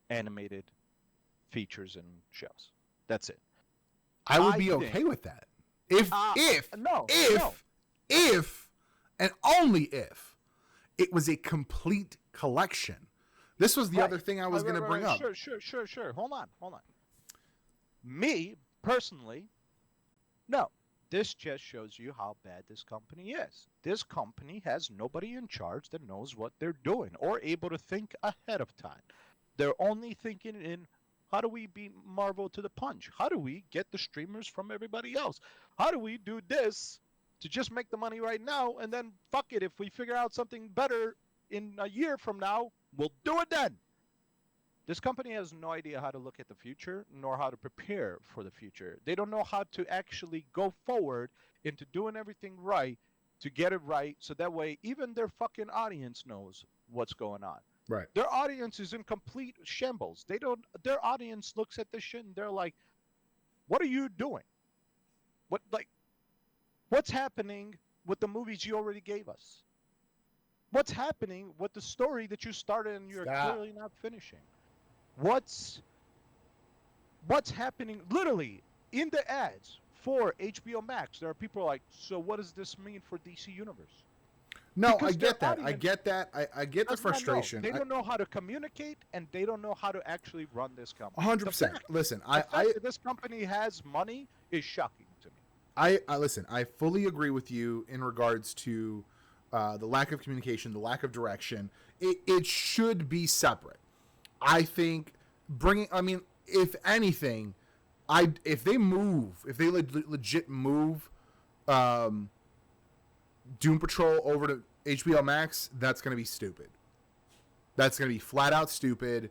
animated features and shows. That's it. I would be okay with that. If and only if it was a complete collection. This was the other thing I was going to bring up. Sure. Hold on. Me, personally, no. This just shows you how bad this company is. This company has nobody in charge that knows what they're doing or able to think ahead of time. They're only thinking in, how do we beat Marvel to the punch? How do we get the streamers from everybody else? How do we do this to just make the money right now, and then fuck it, if we figure out something better in a year from now, we'll do it then. This company has no idea how to look at the future, nor how to prepare for the future. They don't know how to actually go forward into doing everything right to get it right, so that way even their fucking audience knows what's going on. Right. Their audience is in complete shambles. Their audience looks at this shit and they're like, what are you doing? What's happening with the movies you already gave us? What's happening with the story that you started and you're clearly not finishing? What's happening literally in the ads for HBO Max? There are people like, so what does this mean for DC Universe? No, I because their get that. I audience get that. I get the does not know. frustration. They don't know how to communicate, and they don't know how to actually run this company. The 100%. fact, Listen, the fact that this company has money is shocking to me. I listen. I fully agree with you in regards to the lack of communication, the lack of direction. It should be separate. I think bringing. I mean, if anything, if they move, if they legit move um, Doom Patrol over to HBO Max, that's going to be stupid. That's going to be flat out stupid.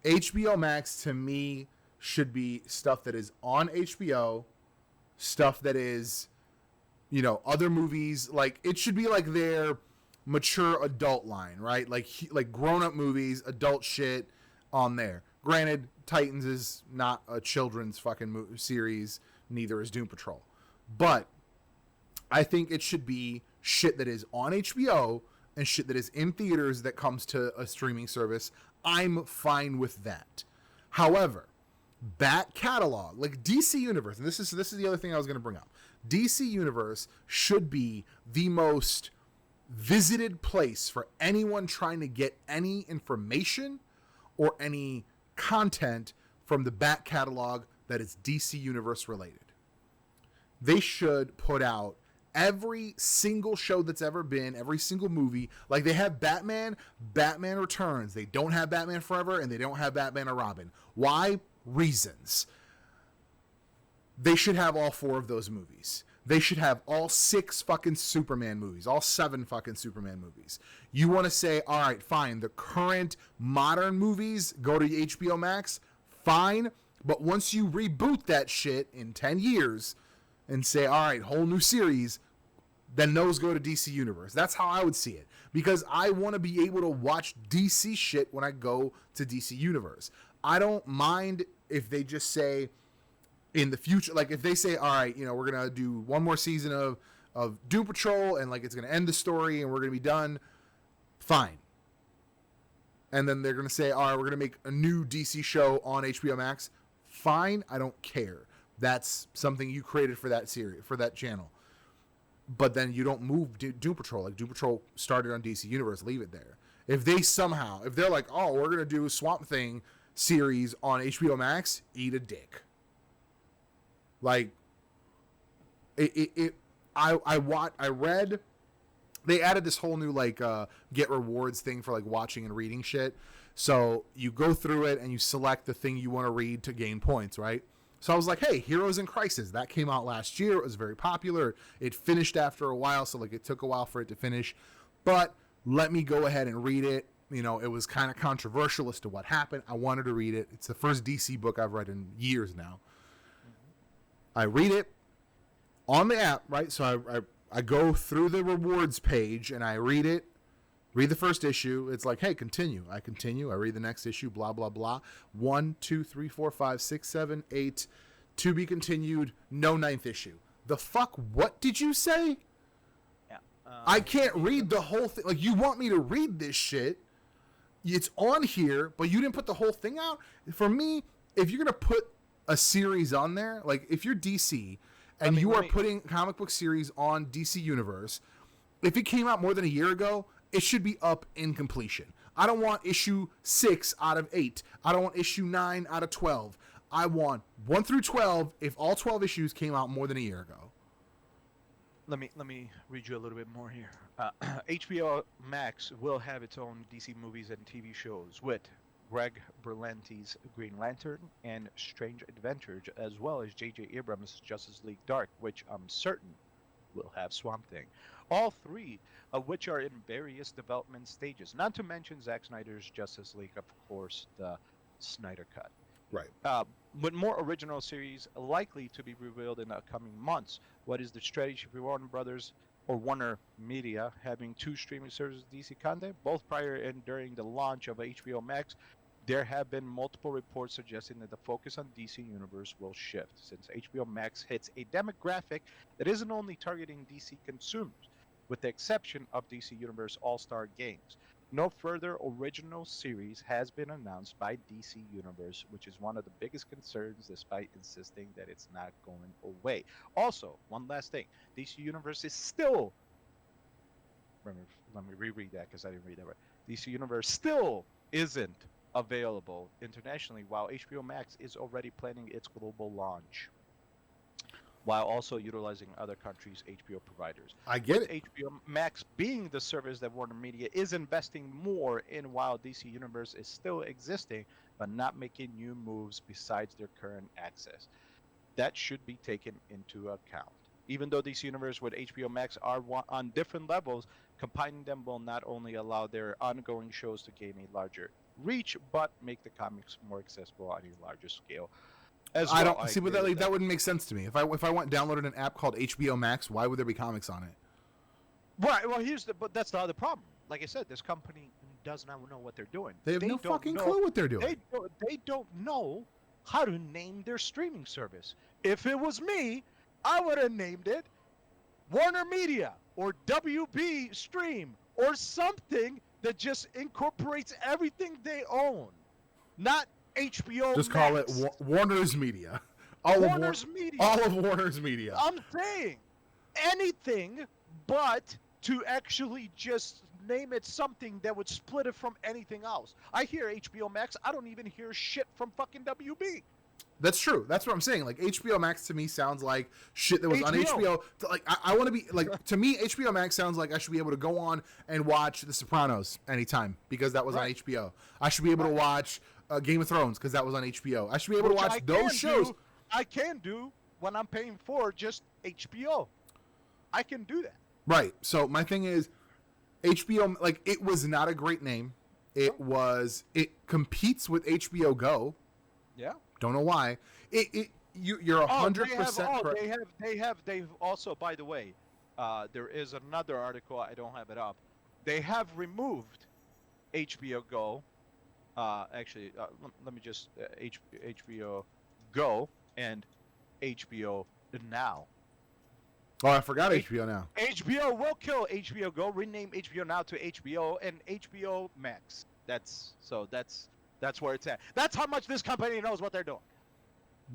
HBO Max to me should be stuff that is on HBO, stuff that is, other movies. Like it should be like their mature adult line, right? Like grown up movies, adult shit on there. Granted, Titans is not a children's fucking series. Neither is Doom Patrol, but I think it should be shit that is on HBO and shit that is in theaters that comes to a streaming service. I'm fine with that. However, back catalog, like DC Universe, and this is the other thing I was going to bring up. DC Universe should be the most visited place for anyone trying to get any information or any content from the back catalog that is DC Universe related. They should put out every single show that's ever been, every single movie. Like they have Batman Returns. They don't have Batman Forever, and they don't have Batman or Robin. Why? Reasons. They should have all 4 of those movies. They should have all 6 fucking Superman movies, all 7 fucking Superman movies. You want to say, all right, fine, the current modern movies go to HBO Max, fine, but once you reboot that shit in 10 years and say, all right, whole new series, then those go to DC Universe. That's how I would see it. Because I want to be able to watch DC shit when I go to DC Universe. I don't mind if they just say in the future, like if they say, all right, we're going to do one more season of Doom Patrol and like it's going to end the story and we're going to be done. Fine. And then they're going to say, all right, we're going to make a new DC show on HBO Max. Fine. I don't care. That's something you created for that series, for that channel. But then you don't move Doom Patrol. Like Doom Patrol started on DC Universe, leave it there. If they're like, oh, we're going to do a Swamp Thing series on HBO Max, eat a dick. Like, I read, they added this whole new, like, get rewards thing for, like, watching and reading shit. So you go through it and you select the thing you want to read to gain points, right? So I was like, hey, Heroes in Crisis. That came out last year. It was very popular. It finished after a while, so, like, it took a while for it to finish. But let me go ahead and read it. It was kind of controversial as to what happened. I wanted to read it. It's the first DC book I've read in years now. I read it on the app, right? So I go through the rewards page and I read the first issue. It's like, hey, continue. I continue. I read the next issue, blah, blah, blah. 1, 2, 3, 4, 5, 6, 7, 8. To be continued. No 9th issue. The fuck? What did you say? Yeah. I can't read the whole thing. Like, you want me to read this shit. It's on here, but you didn't put the whole thing out. For me, if you're going to put a series on there, like if you're DC and you are putting comic book series on DC Universe, if it came out more than a year ago, it should be up in completion. I don't want issue 6 out of 8. I don't want issue 9 out of 12. I want 1 through 12 if all 12 issues came out more than a year ago. Let me read you a little bit more here. HBO Max will have its own DC movies and TV shows with Greg Berlanti's Green Lantern and Strange Adventures, as well as J.J. Abrams' Justice League Dark, which I'm certain will have Swamp Thing. All 3 of which are in various development stages, not to mention Zack Snyder's Justice League, of course, the Snyder Cut. Right. With more original series likely to be revealed in the coming months. What is the strategy for Warner Brothers or Warner Media having 2 streaming services DC content? Both prior and during the launch of HBO Max, there have been multiple reports suggesting that the focus on DC Universe will shift, since HBO Max hits a demographic that isn't only targeting DC consumers, with the exception of DC Universe All-Star Games. No further original series has been announced by DC Universe, which is one of the biggest concerns, despite insisting that it's not going away. Also, one last thing, DC Universe is still let me reread that because I didn't read that right. DC Universe still isn't available internationally, while HBO Max is already planning its global launch, while also utilizing other countries' HBO providers. I get With it. HBO Max being the service that Warner Media is investing more in, while DC Universe is still existing but not making new moves besides their current access. That should be taken into account. Even though DC Universe with HBO Max are on different levels, combining them will not only allow their ongoing shows to gain a larger reach, but make the comics more accessible on a larger scale as I well. don't I see, but agree with that wouldn't make sense to me. If I went downloaded an app called HBO Max, why would there be comics on it? Right. Well, but that's the other problem. Like I said, this company does not know what they're doing. They have no don't fucking know, clue what they're doing. They don't know how to name their streaming service. If it was me, I would have named it Warner Media or WB Stream or something that just incorporates everything they own, not HBO. Just Max. call it Warner's Media. Warner's Media. All of Warner's Media. I'm saying anything but to actually just name it something that would split it from anything else. I hear HBO Max. I don't even hear shit from fucking WB. That's true. That's what I'm saying. Like HBO Max to me sounds like shit that was on HBO. Like I want to be like, to me, HBO Max sounds like I should be able to go on and watch The Sopranos anytime because that was on HBO. I should be able to watch Game of Thrones because that was on HBO. I should be able to watch those shows. I can do when I'm paying for just HBO. I can do that. Right. So my thing is, HBO, like, it was not a great name. It competes with HBO Go. Yeah. Don't know why. You're 100% correct. They've also, by the way, there is another article, I don't have it up. They have removed HBO Go. Actually, let me just, HBO Go and HBO Now. Oh, I forgot HBO Now. HBO will kill HBO Go, rename HBO Now to HBO and HBO Max. That's where it's at. That's how much this company knows what they're doing.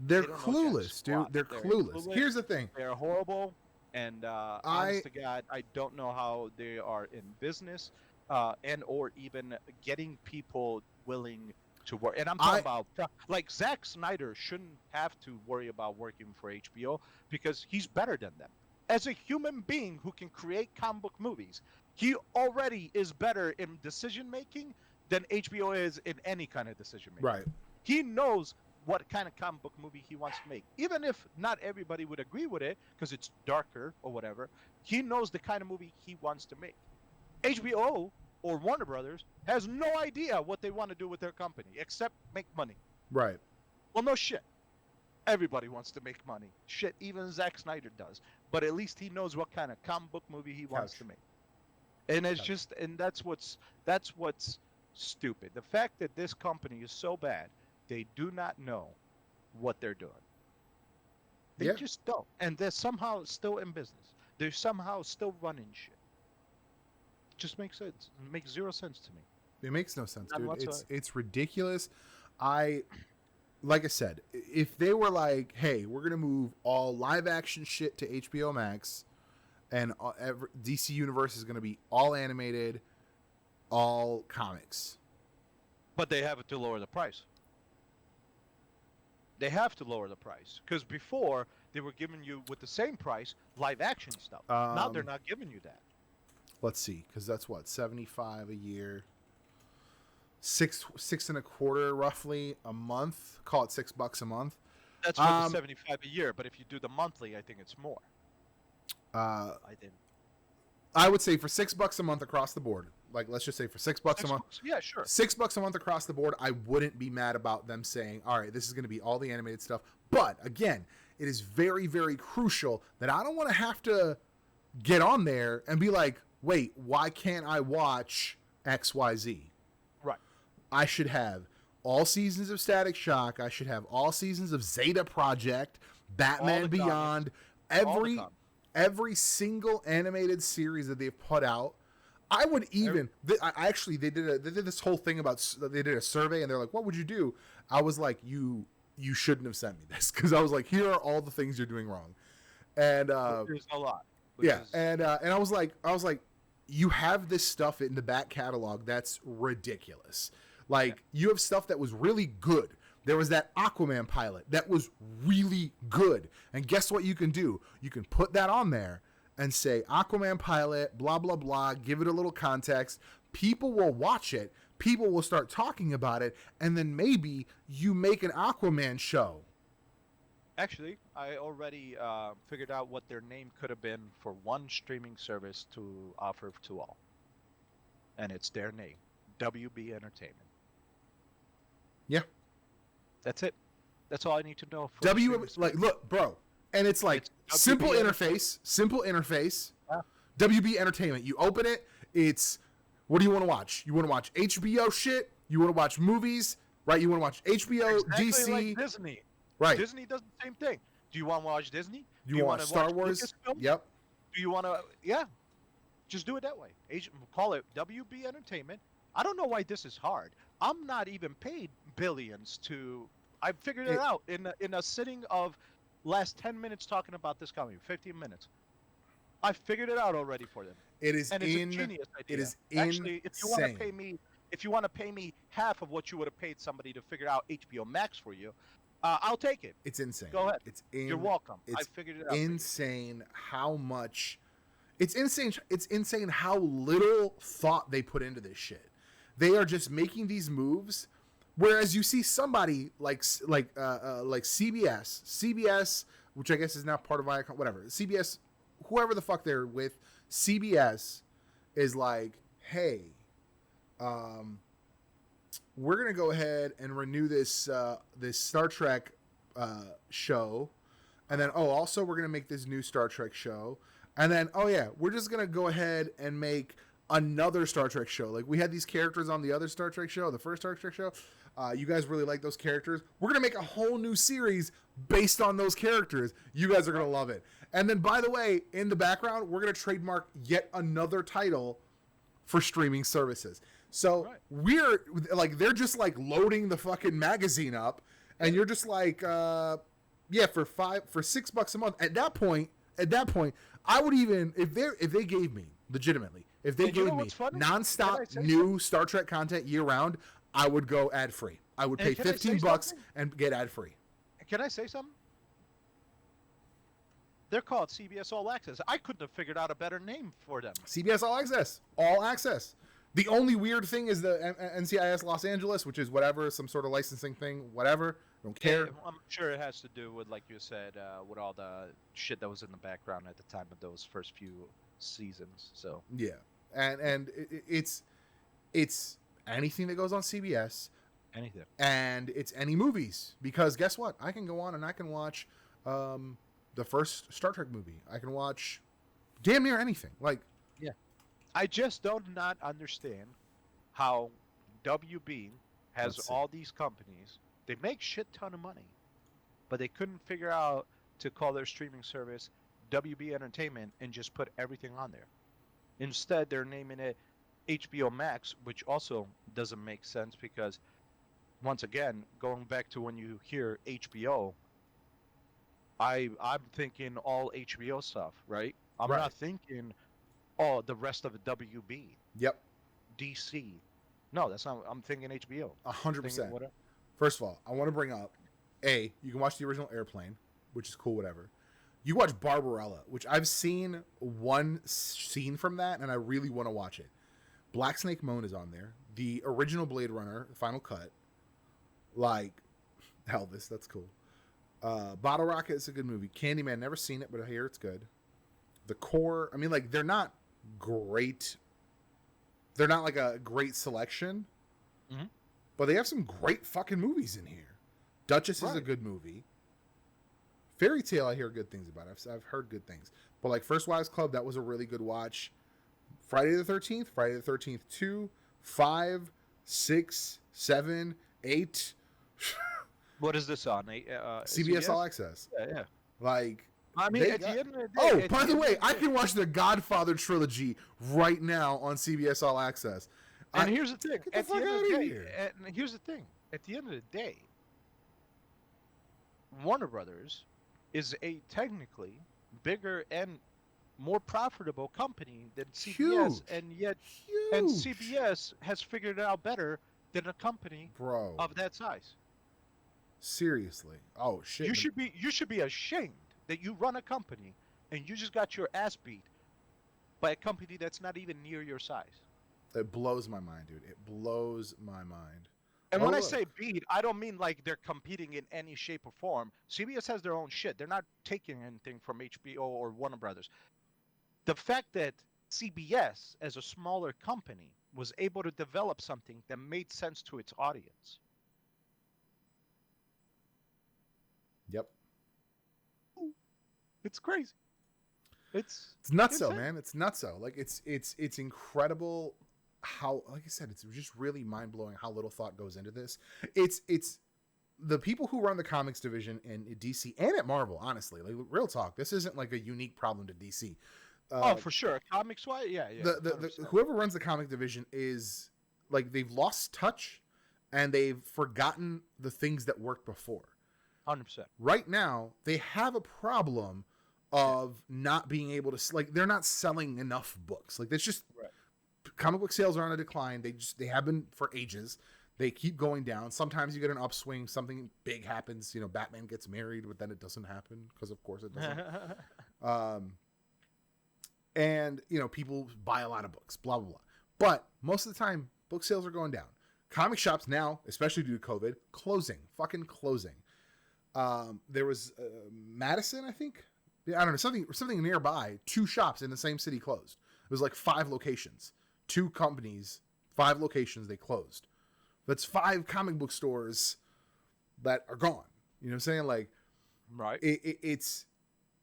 They're clueless, dude. They're clueless. Here's the thing. They're horrible, and honest to God, I don't know how they are in business, and or even getting people willing to work. And I'm talking about, like, Zack Snyder shouldn't have to worry about working for HBO because he's better than them. As a human being who can create comic book movies, he already is better in decision making than HBO is in any kind of decision making. Right. He knows what kind of comic book movie he wants to make. Even if not everybody would agree with it because it's darker or whatever, he knows the kind of movie he wants to make. HBO or Warner Brothers has no idea what they want to do with their company except make money. Right. Well, no shit. Everybody wants to make money. Shit, even Zack Snyder does. But at least he knows what kind of comic book movie he wants to make. And it's just, and that's what's stupid. The fact that this company is so bad, they do not know what they're doing. They just don't. And they're somehow still in business. They're somehow still running shit. It just makes sense. It makes zero sense to me. It makes no sense, dude. It's ridiculous. Like I said, if they were like, hey, we're going to move all live action shit to HBO Max and DC Universe is going to be all animated, all comics. But they have to lower the price. They have to lower the price because before they were giving you with the same price live action stuff. Now they're not giving you that. Let's see, because that's what, $75 a year, $6.25 roughly a month. Call it $6 a month. That's for the $75 a year, but if you do the monthly, I think it's more. I would say for $6 a month across the board. Like, let's just say for $6 a month. Yeah, sure. $6 a month across the board. I wouldn't be mad about them saying, all right, this is going to be all the animated stuff. But again, it is very, very crucial that I don't want to have to get on there and be like, wait, why can't I watch XYZ? Right. I should have all seasons of Static Shock. I should have all seasons of Zeta Project, Batman Beyond, every single animated series that they've put out. I would even they did this whole thing about, they did a survey and they're like, what would you do? I was like, you shouldn't have sent me this, because I was like, here are all the things you're doing wrong. And there's a lot. And I was like, you have this stuff in the back catalog that's ridiculous. Like, you have stuff that was really good. There was that Aquaman pilot that was really good. And guess what you can do? You can put that on there and say, Aquaman pilot, blah, blah, blah, give it a little context. People will watch it. People will start talking about it. And then maybe you make an Aquaman show. Actually, I already figured out what their name could have been for one streaming service to offer to all. And it's their name, WB Entertainment. Yeah. That's it. That's all I need to know. For like, look, bro. And it's like simple interface. Yeah. WB Entertainment. You open it, it's, what do you want to watch? You want to watch HBO shit? You want to watch movies? Right? You want to watch HBO, exactly DC. Like Disney. Right. Disney does the same thing. Do you want to watch Disney? Do you want to watch Star Wars? Lucasfilm? Yep. Do you want to? Yeah. Just do it that way. Call it WB Entertainment. I don't know why this is hard. I'm not even paid billions to. I figured it out in a sitting of last 10 minutes talking about this company, 15 minutes. I figured it out already for them. It's a genius idea. It is actually, if you want to pay me half of what you would have paid somebody to figure out HBOmax for you, I'll take it. It's insane. Go ahead. You're welcome. I figured it out. Insane how much. It's insane. It's insane how little thought they put into this shit. They are just making these moves, whereas you see somebody like CBS, which I guess is now part of Viacom, whatever. CBS, whoever the fuck they're with, CBS is like, hey, we're gonna go ahead and renew this this Star Trek show, and then also we're gonna make this new Star Trek show, and then we're just gonna go ahead and make another Star Trek show. Like, we had these characters on the other Star Trek show, the first Star Trek show. You guys really like those characters. We're gonna make a whole new series based on those characters. You guys are gonna love it. And then, by the way, in the background, we're gonna trademark yet another title for streaming services. So we're like, they're just like loading the fucking magazine up, and you're just like, for $6 a month. At that point, I would even, if they gave me legitimately, if they gave me nonstop new Star Trek content year round, I would go ad free. I would pay $15 and get ad free. Can I say something? They're called CBS All Access. I couldn't have figured out a better name for them. CBS All Access. All Access. The only weird thing is the NCIS Los Angeles, which is whatever, some sort of licensing thing, whatever. Don't care. I'm sure it has to do with, like you said, with all the shit that was in the background at the time of those first few seasons. So yeah, and it's anything that goes on CBS, anything, and it's any movies, because guess what? I can go on and I can watch the first Star Trek movie. I can watch damn near anything. Like, yeah. I just do not understand how WB has all these companies. They make shit ton of money, but they couldn't figure out to call their streaming service WB Entertainment and just put everything on there. Instead, they're naming it HBOmax, which also doesn't make sense because, once again, going back to when you hear HBO, I'm thinking all HBO stuff, right? I'm not thinking the rest of the WB. Yep. DC. No, that's not. I'm thinking HBO. 100%. First of all, I want to bring up, you can watch the original Airplane, which is cool, whatever. You watch Barbarella, which I've seen one scene from that, and I really want to watch it. Black Snake Moan is on there. The original Blade Runner, Final Cut. Like, Elvis, that's cool. Bottle Rocket is a good movie. Candyman, never seen it, but I hear it's good. The Core, I mean, like, they're not great. They're not like a great selection. Mm-hmm. But they have some great fucking movies in here. Duchess is a good movie. Fairy Tale, I hear good things about. I've heard good things. But like First Wives Club, that was a really good watch. Friday the 13th, Friday the 13th 2, 5, 6, 7, 8. What is this on? CBS All Access. Yeah. Like, I mean, at the end of the day. Oh, by the way, I can watch the Godfather trilogy right now on CBS All Access. And here's the thing. Get the fuck out of here. And here's the thing. At the end of the day, Warner Brothers is a technically bigger and more profitable company than CBS, Huge. and yet, and Huge. CBS has figured it out better than a company Bro. of that size. Seriously. Oh shit. You should be ashamed that you run a company and you just got your ass beat by a company that's not even near your size. It blows my mind, dude. It blows my mind. And Oh when I look. say beat, I don't mean like they're competing in any shape or form. CBS has their own shit. They're not taking anything from HBO or Warner Brothers. The fact that CBS, as a smaller company, was able to develop something that made sense to its audience. Yep. It's crazy. It's It's nutso, insane. man. It's nutso. Like it's incredible how, like I said, it's just really mind blowing how little thought goes into this. It's the people who run the comics division in DC and at Marvel, honestly, like real talk. This isn't like a unique problem to DC. Oh, Uh, for sure. Comics wise, yeah, yeah, the 100%. whoever runs the comic division is like they've lost touch and they've forgotten the things that worked before. 100%. Right now, they have a problem Yeah. of not being able to, like, they're not selling enough books. Like, there's just Right. comic book sales are on a decline. They have been for ages. They keep going down. Sometimes you get an upswing, something big happens, Batman gets married, but then it doesn't happen because of course it doesn't. um and people buy a lot of books, blah blah blah. But most of the time book sales are going down. Comic shops now, especially due to COVID, fucking closing. There was Madison, I think. Yeah, I don't know, something nearby. 2 shops in the same city closed. It was like 5 locations, 2 companies, 5 locations they closed. That's 5 comic book stores that are gone. You know what I'm saying? Like, Right. it's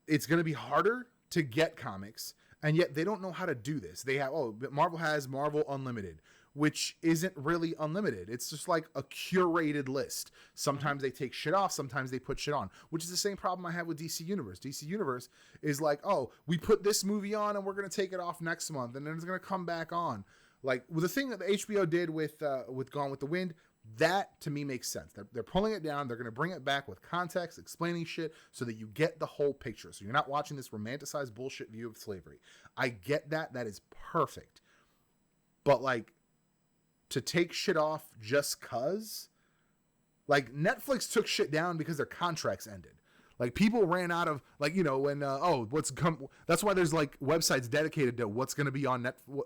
going to be harder to get comics, and yet they don't know how to do this. They have Marvel has Marvel Unlimited, which isn't really unlimited. It's just like a curated list. Hmm. Sometimes they take shit off, sometimes they put shit on, which is the same problem I have with DC Universe. DC Universe is like, oh, we put this movie on and we're going to take it off next month and then it's going to come back on. Like with the thing that the HBO did with Gone with the Wind, that to me makes sense. They're pulling it down. They're going to bring it back with context, explaining shit so that you get the whole picture. So you're not watching this romanticized bullshit view of slavery. I get that. That is perfect. But like, to take shit off just cause, like, Netflix took shit down because their contracts ended. Like, people ran out of, like, when that's why there's like websites dedicated to what's going to be on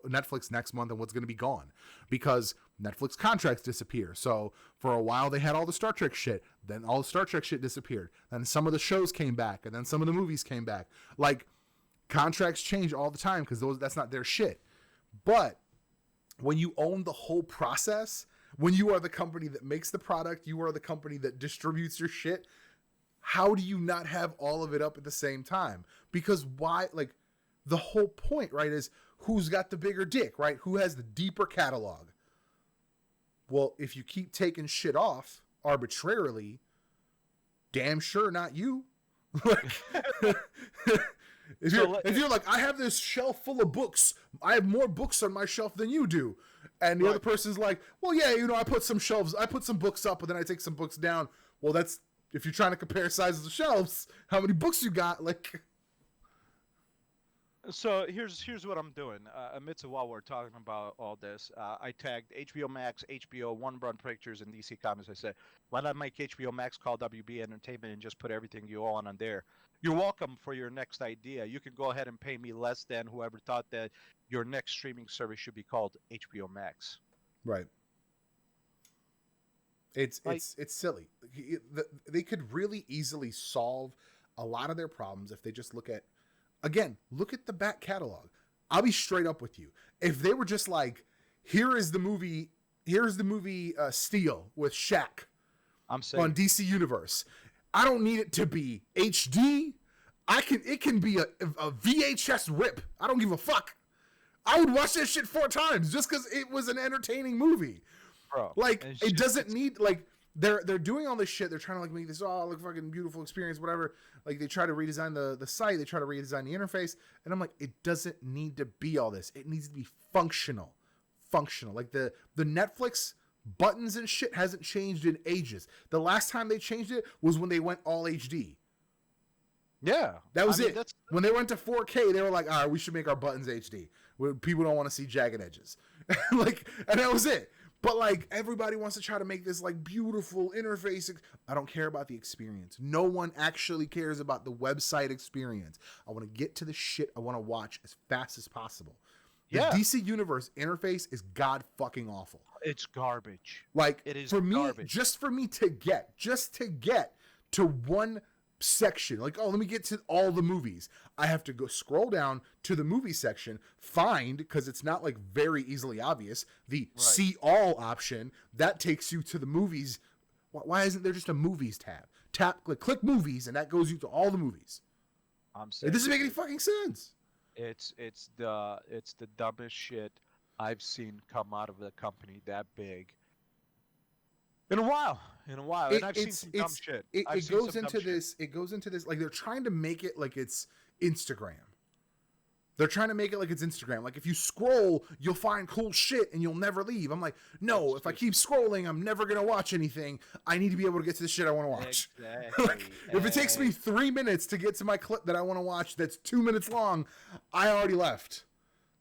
Netflix next month and what's going to be gone, because Netflix contracts disappear. So for a while they had all the Star Trek shit, then all the Star Trek shit disappeared, then some of the shows came back, and then some of the movies came back. Like, contracts change all the time because that's not their shit. But when you own the whole process, when you are the company that makes the product, you are the company that distributes your shit, how do you not have all of it up at the same time? Because why? Like, the whole point, right, is who's got the bigger dick, right? Who has the deeper catalog? Well, if you keep taking shit off arbitrarily, damn sure not you. Like, if you're like, I have this shelf full of books, I have more books on my shelf than you do, and the Right. other person's like, well, yeah, I put some books up, but then I take some books down. Well, that's, if you're trying to compare sizes of shelves, how many books you got, like. So here's what I'm doing. Amidst while we're talking about all this, I tagged HBO Max, HBO, One Run Pictures, and DC Comics. I said, why not make HBO Max call WB Entertainment and just put everything you own on there? You're welcome for your next idea. You can go ahead and pay me less than whoever thought that your next streaming service should be called HBO Max. Right. It's Like, it's silly. They could really easily solve a lot of their problems if they just look at the back catalog. I'll be straight up with you. If they were just like, here's the movie Steel with Shaq I'm on saying, DC Universe. I don't need it to be HD. It can be a VHS rip. I don't give a fuck. I would watch that shit 4 times just because it was an entertaining movie. bro, Like, it's it just, doesn't it's need, like, they're doing all this shit. They're trying to like make this look fucking beautiful experience, whatever. Like, they try to redesign the site, they try to redesign the interface, and I'm like, it doesn't need to be all this. It needs to be functional. Like the Netflix buttons and shit hasn't changed in ages. The last time they changed it was when they went all HD. Yeah, That was I mean, it. that's When they went to 4K, they were like, all right, we should make our buttons HD. People don't want to see jagged edges. And that was it. But like everybody wants to try to make this like beautiful interface. I don't care about the experience. No one actually cares about the website experience. I want to get to the shit I want to watch as fast as possible. The yeah, DC Universe interface is god fucking awful. it's garbage. Like It is for me, garbage. just to get to one section, like, oh, let me get to all the movies. I have to go scroll down to the movie section, find, because it's not like very easily obvious, the Right. see all option that takes you to the movies. Why isn't there just a movies tab? Click movies, and that goes you to all the movies. I'm It saying doesn't make any fucking sense. it's the dumbest shit I've seen come out of a company that big in a while. And I've seen some dumb shit. It goes into this. It goes into this. Like they're trying to make it like it's Instagram. They're trying to make it like it's Instagram. Like if you scroll, you'll find cool shit and you'll never leave. I'm like, no. If I keep scrolling, I'm never gonna watch anything. I need to be able to get to the shit I want to watch. Exactly. Like, if it takes me 3 minutes to get to my clip that I want to watch, that's 2 minutes long, I already left.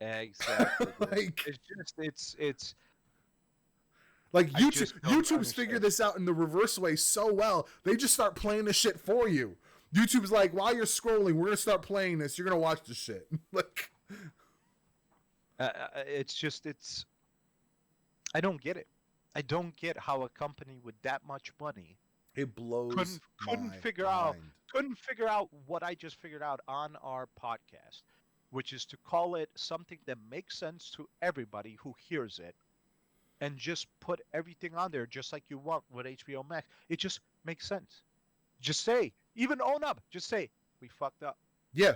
Exactly. Like it's like I just don't YouTube's understand. figured this out in the reverse way so well. They just start playing the shit for you. YouTube's like, while you're scrolling, we're gonna start playing this. You're gonna watch this shit. Like, it's I don't get it. I don't get how a company with that much money it blows. couldn't my figure mind. out what I just figured out on our podcast, which is to call it something that makes sense to everybody who hears it, and just put everything on there just like you want with HBO Max. It just makes sense. Just say, even own up. Just say, we fucked up. Yeah,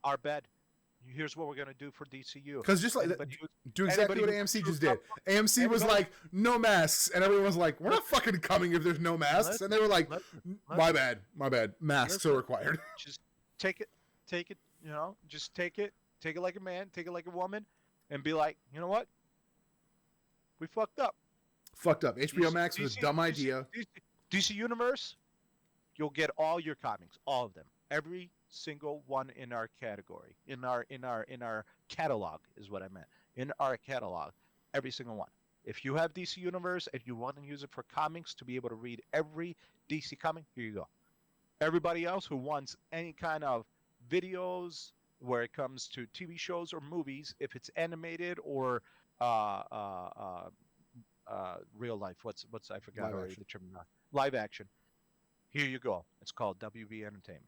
Our bad. Here's what we're gonna do for DCU. because just like Anybody who- do exactly what anybody who AMC screws just did. up- AMC was anybody- like, no masks, and everyone was like, we're not fucking coming if there's no masks, Let- and they were like, let- my bad, masks are required. Just take it, just take it like a man, take it like a woman, and be like, you know what? We fucked up. Fucked up. HBO Max was a dumb idea. DC Universe, you'll get all your comics, all of them, every single one in our category, in our catalog is what I meant. In our catalog, every single one. If you have DC Universe and you want to use it for comics to be able to read every DC comic, here you go. Everybody else who wants any kind of videos where it comes to TV shows or movies, if it's animated or real life, what's I forgot Live already action. the term. Live action. Here you go. It's called WB Entertainment.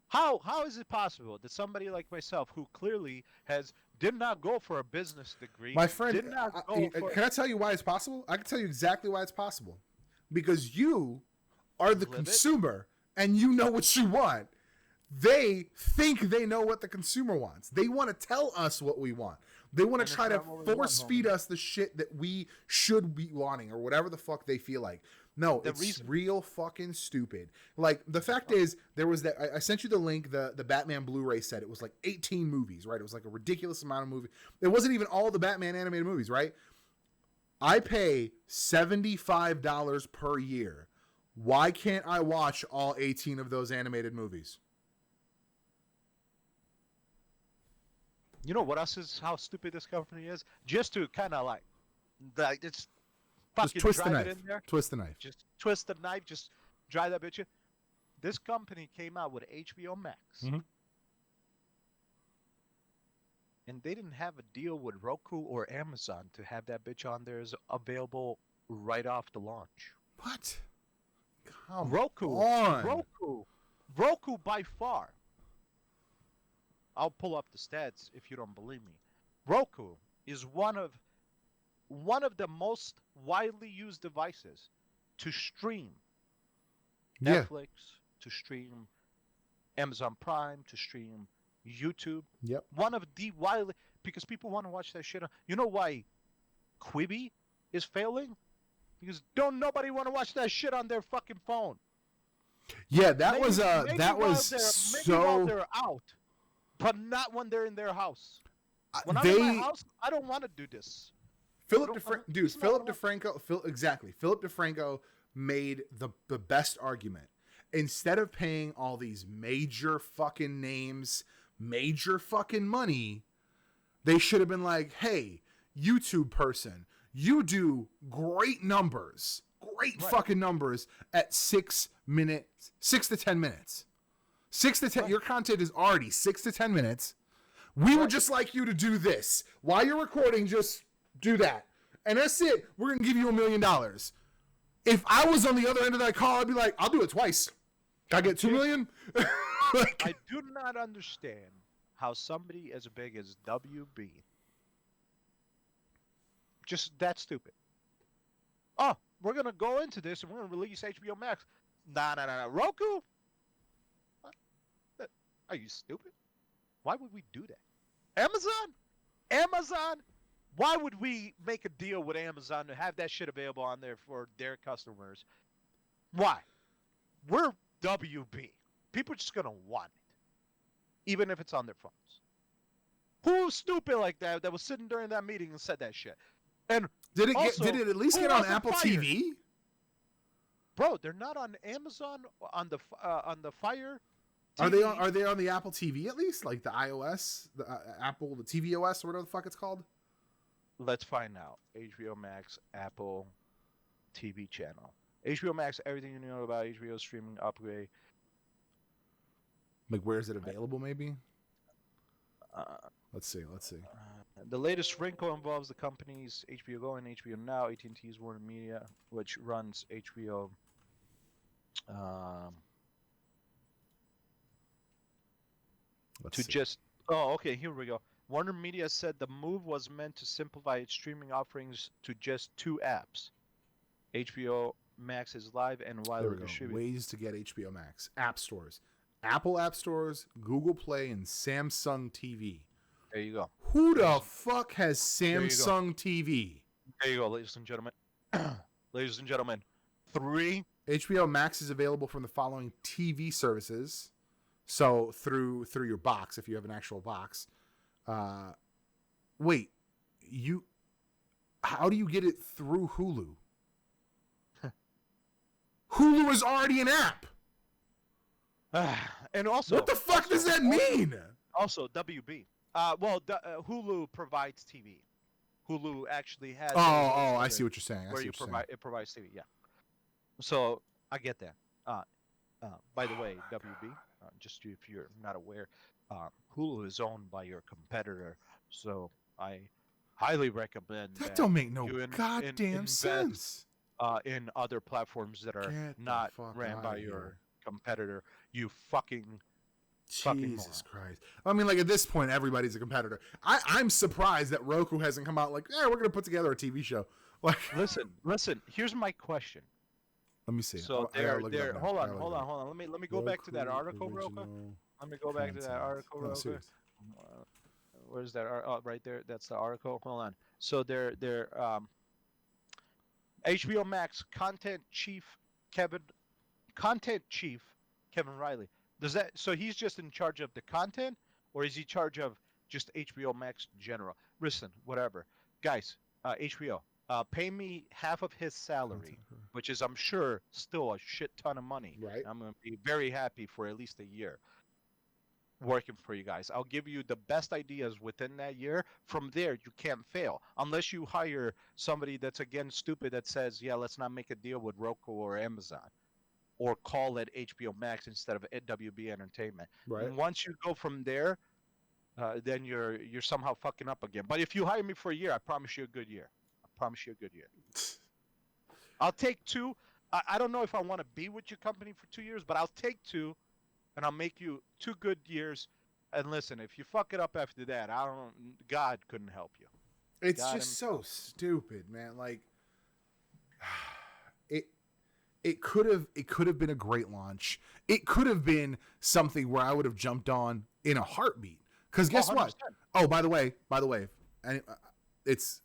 How is it possible that somebody like myself, who clearly did not go for a business degree, My friend, did not go for can I tell you why it's possible? I can tell you exactly why it's possible. Because you are the Live it. consumer and you know what you want. They think they know what the consumer wants. They want to tell us what we want. They want And to it's try to not what we want, force feed us the shit that we should be wanting or whatever the fuck they feel like. No, The it's reason- real fucking stupid. Like, the fact is, there was that, I sent you the link, the Batman Blu-ray set. It was like 18 movies, right? It was like a ridiculous amount of movies. It wasn't even all the Batman animated movies, right? I pay $75 per year. Why can't I watch all 18 of those animated movies? You know what else is how stupid this company is? Just to kind of like it's fucking Just twist the drive knife. it in there. Twist the knife. Just twist the knife. Just drive that bitch in. This company came out with HBO Max, Mhm. and they didn't have a deal with Roku or Amazon to have that bitch on there as available right off the launch. What? Come Roku, on. Roku by far. I'll pull up the stats if you don't believe me. Roku is one of the most widely used devices to stream Yeah. Netflix, to stream Amazon Prime, to stream YouTube. Yep. One of the widely, because people want to watch that shit. You know why Quibi is failing? Because don't nobody want to watch that shit on their fucking phone. Yeah, that Maybe- was maybe that while was maybe while so they're out, but not when they're in their house. When I'm they in my house, I don't want to do this. Philip don't wanna- Dude, it's not Philip what I DeFranco, Philip DeFranco made the best argument. instead of paying all these major fucking names, major fucking money, they should have been like, hey, YouTube person, you do great numbers, fucking numbers at 6 minutes, 6 to 10 minutes. 6 to 10, right. Your content is already 6 to 10 minutes. We would just like you to do this. While you're recording, just do that. And that's it. We're going to give you $1 million. If I was on the other end of that call, I'd be like, I'll do it twice. Can I get $2 million? I do not understand how somebody as big as WB, just that stupid. Oh, we're going to go into this and we're going to release HBOmax. Nah. Roku? What? Are you stupid? Why would we do that? Amazon? Why would we make a deal with Amazon to have that shit available on there for their customers? Why? We're WB. People are just going to want it, even if it's on their phones. Who's stupid like that was sitting during that meeting and said that shit? And did it at least get on Apple TV? Bro, they're not on Amazon on the Fire TV. Are they on the Apple TV at least? Like the iOS, the Apple, the tvOS, or whatever the fuck it's called? Let's find out. HBO Max Apple TV channel. HBO Max, everything you know about HBO streaming upgrade. Like, where is it available? Maybe. Let's see. The latest wrinkle involves the companies HBO Go and HBO Now, AT&T's Warner Media, which runs HBO. Okay, here we go. Warner Media said the move was meant to simplify its streaming offerings to just 2 apps. HBO Max is live and widely distributed. Ways to get HBO Max. App stores. Apple App Stores, Google Play, and Samsung TV. There you go. Who the fuck has Samsung TV? There you go, ladies and gentlemen. Ladies and gentlemen, 3. HBO Max is available from the following TV services. So through your box, if you have an actual box. Wait, how do you get it through Hulu? Hulu is already an app. And also, what the fuck does that mean? Also, WB. Hulu provides TV. Hulu actually has. I see what you're saying. It provides TV. Yeah. So I get that. By the way, WB, just if you're not aware, Hulu is owned by your competitor. So I highly recommend that. Don't make no goddamn sense. In other platforms that are not ran by your competitor, you fucking Jesus Christ. I mean, like, at this point, everybody's a competitor. I'm surprised that Roku hasn't come out like, we're going to put together a TV show. Like, listen. Here's my question. Let me see. So hold on. Let me go back to that article real quick. Let me go back to that article real quick. Where's that? Oh, right there. That's the article. Hold on. So they're HBO Max content chief Kevin Riley. So he's just in charge of the content, or is he in charge of just HBO Max in general? Listen, whatever. Guys, HBO, pay me half of his salary, which is, I'm sure, still a shit ton of money. Right. I'm going to be very happy for at least a year working for you guys. I'll give you the best ideas within that year. From there, you can't fail. Unless you hire somebody that's, again, stupid that says, yeah, let's not make a deal with Roku or Amazon. Or call it HBO Max instead of WB Entertainment. Right. And once you go from there, then you're somehow fucking up again. But if you hire me for a year, I promise you a good year. I'll take 2. I don't know if I want to be with your company for 2 years, but I'll take 2, and I'll make you 2 good years. And listen, if you fuck it up after that, God couldn't help you. It's just so stupid, man. Like, It could have been a great launch. It could have been something where I would have jumped on in a heartbeat. Because guess 100%. What? Oh, by the way, and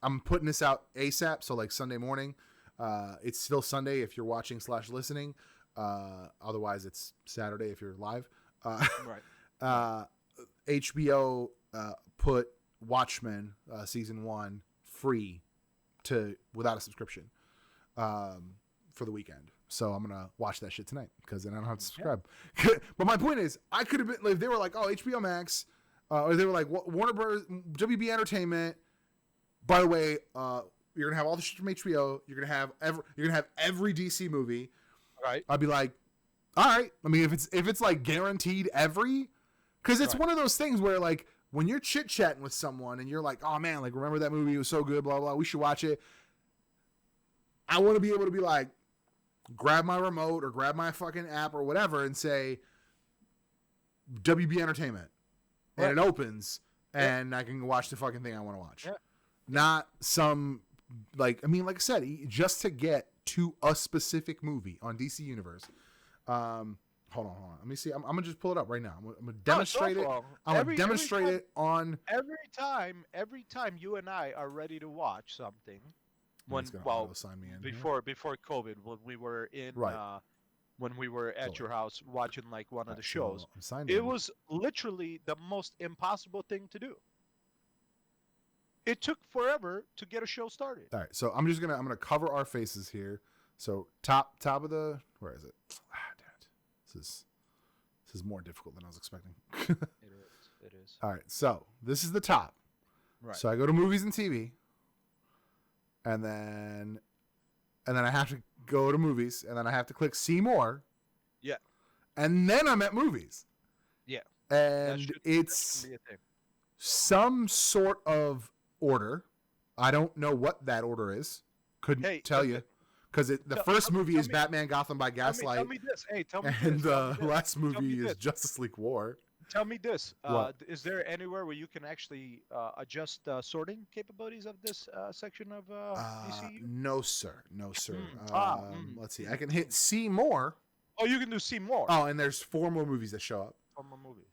I'm putting this out ASAP. So like Sunday morning, it's still Sunday if you're watching / listening. Otherwise, it's Saturday if you're live. Right. HBO put Watchmen season 1 free without a subscription for the weekend. So I'm gonna watch that shit tonight because then I don't have to Yeah. subscribe. But my point is, I could have been like, they were like, oh, HBO Max, or they were like Warner Brothers, WB Entertainment. By the way, you're gonna have all the shit from HBO. You're gonna have every DC movie. Right. I'd be like, all right. I mean, if it's like guaranteed every, because it's Right. one of those things where like when you're chit chatting with someone and you're like, oh man, like remember that movie? It was so good. Blah blah. We should watch it. I want to be able to be like, grab my remote or grab my fucking app or whatever and say WB Entertainment, and it opens and I can watch the fucking thing I want to watch. Yeah. Not some like I said, just to get to a specific movie on DC Universe. Hold on. Let me see. I'm gonna just pull it up right now. I'm gonna demonstrate it. I'm gonna demonstrate it on every time you and I are ready to watch something. Sign me in Before COVID, when we were in when we were at your house watching like one of the shows, it was literally the most impossible thing to do. It took forever to get a show started. All right, so I'm gonna cover our faces here. So top of the, where is it? Damn it. This is more difficult than I was expecting. It is. All right, so this is the top. Right. So I go to movies and TV, and then I have to go to movies, and then I have to click see more. Yeah. And then I'm at movies. Yeah. And it's some sort of order. I don't know what that order is. Couldn't tell you. Because the first movie is Batman Gotham by Gaslight. Tell me this. Hey, tell me and this. And the last movie is Justice League War. Tell me this. Is there anywhere where you can actually adjust sorting capabilities of this section of DCU? No, sir. Let's see. I can hit see more. Oh, you can do see more. Oh, and there's 4 more movies that show up. 4 more movies.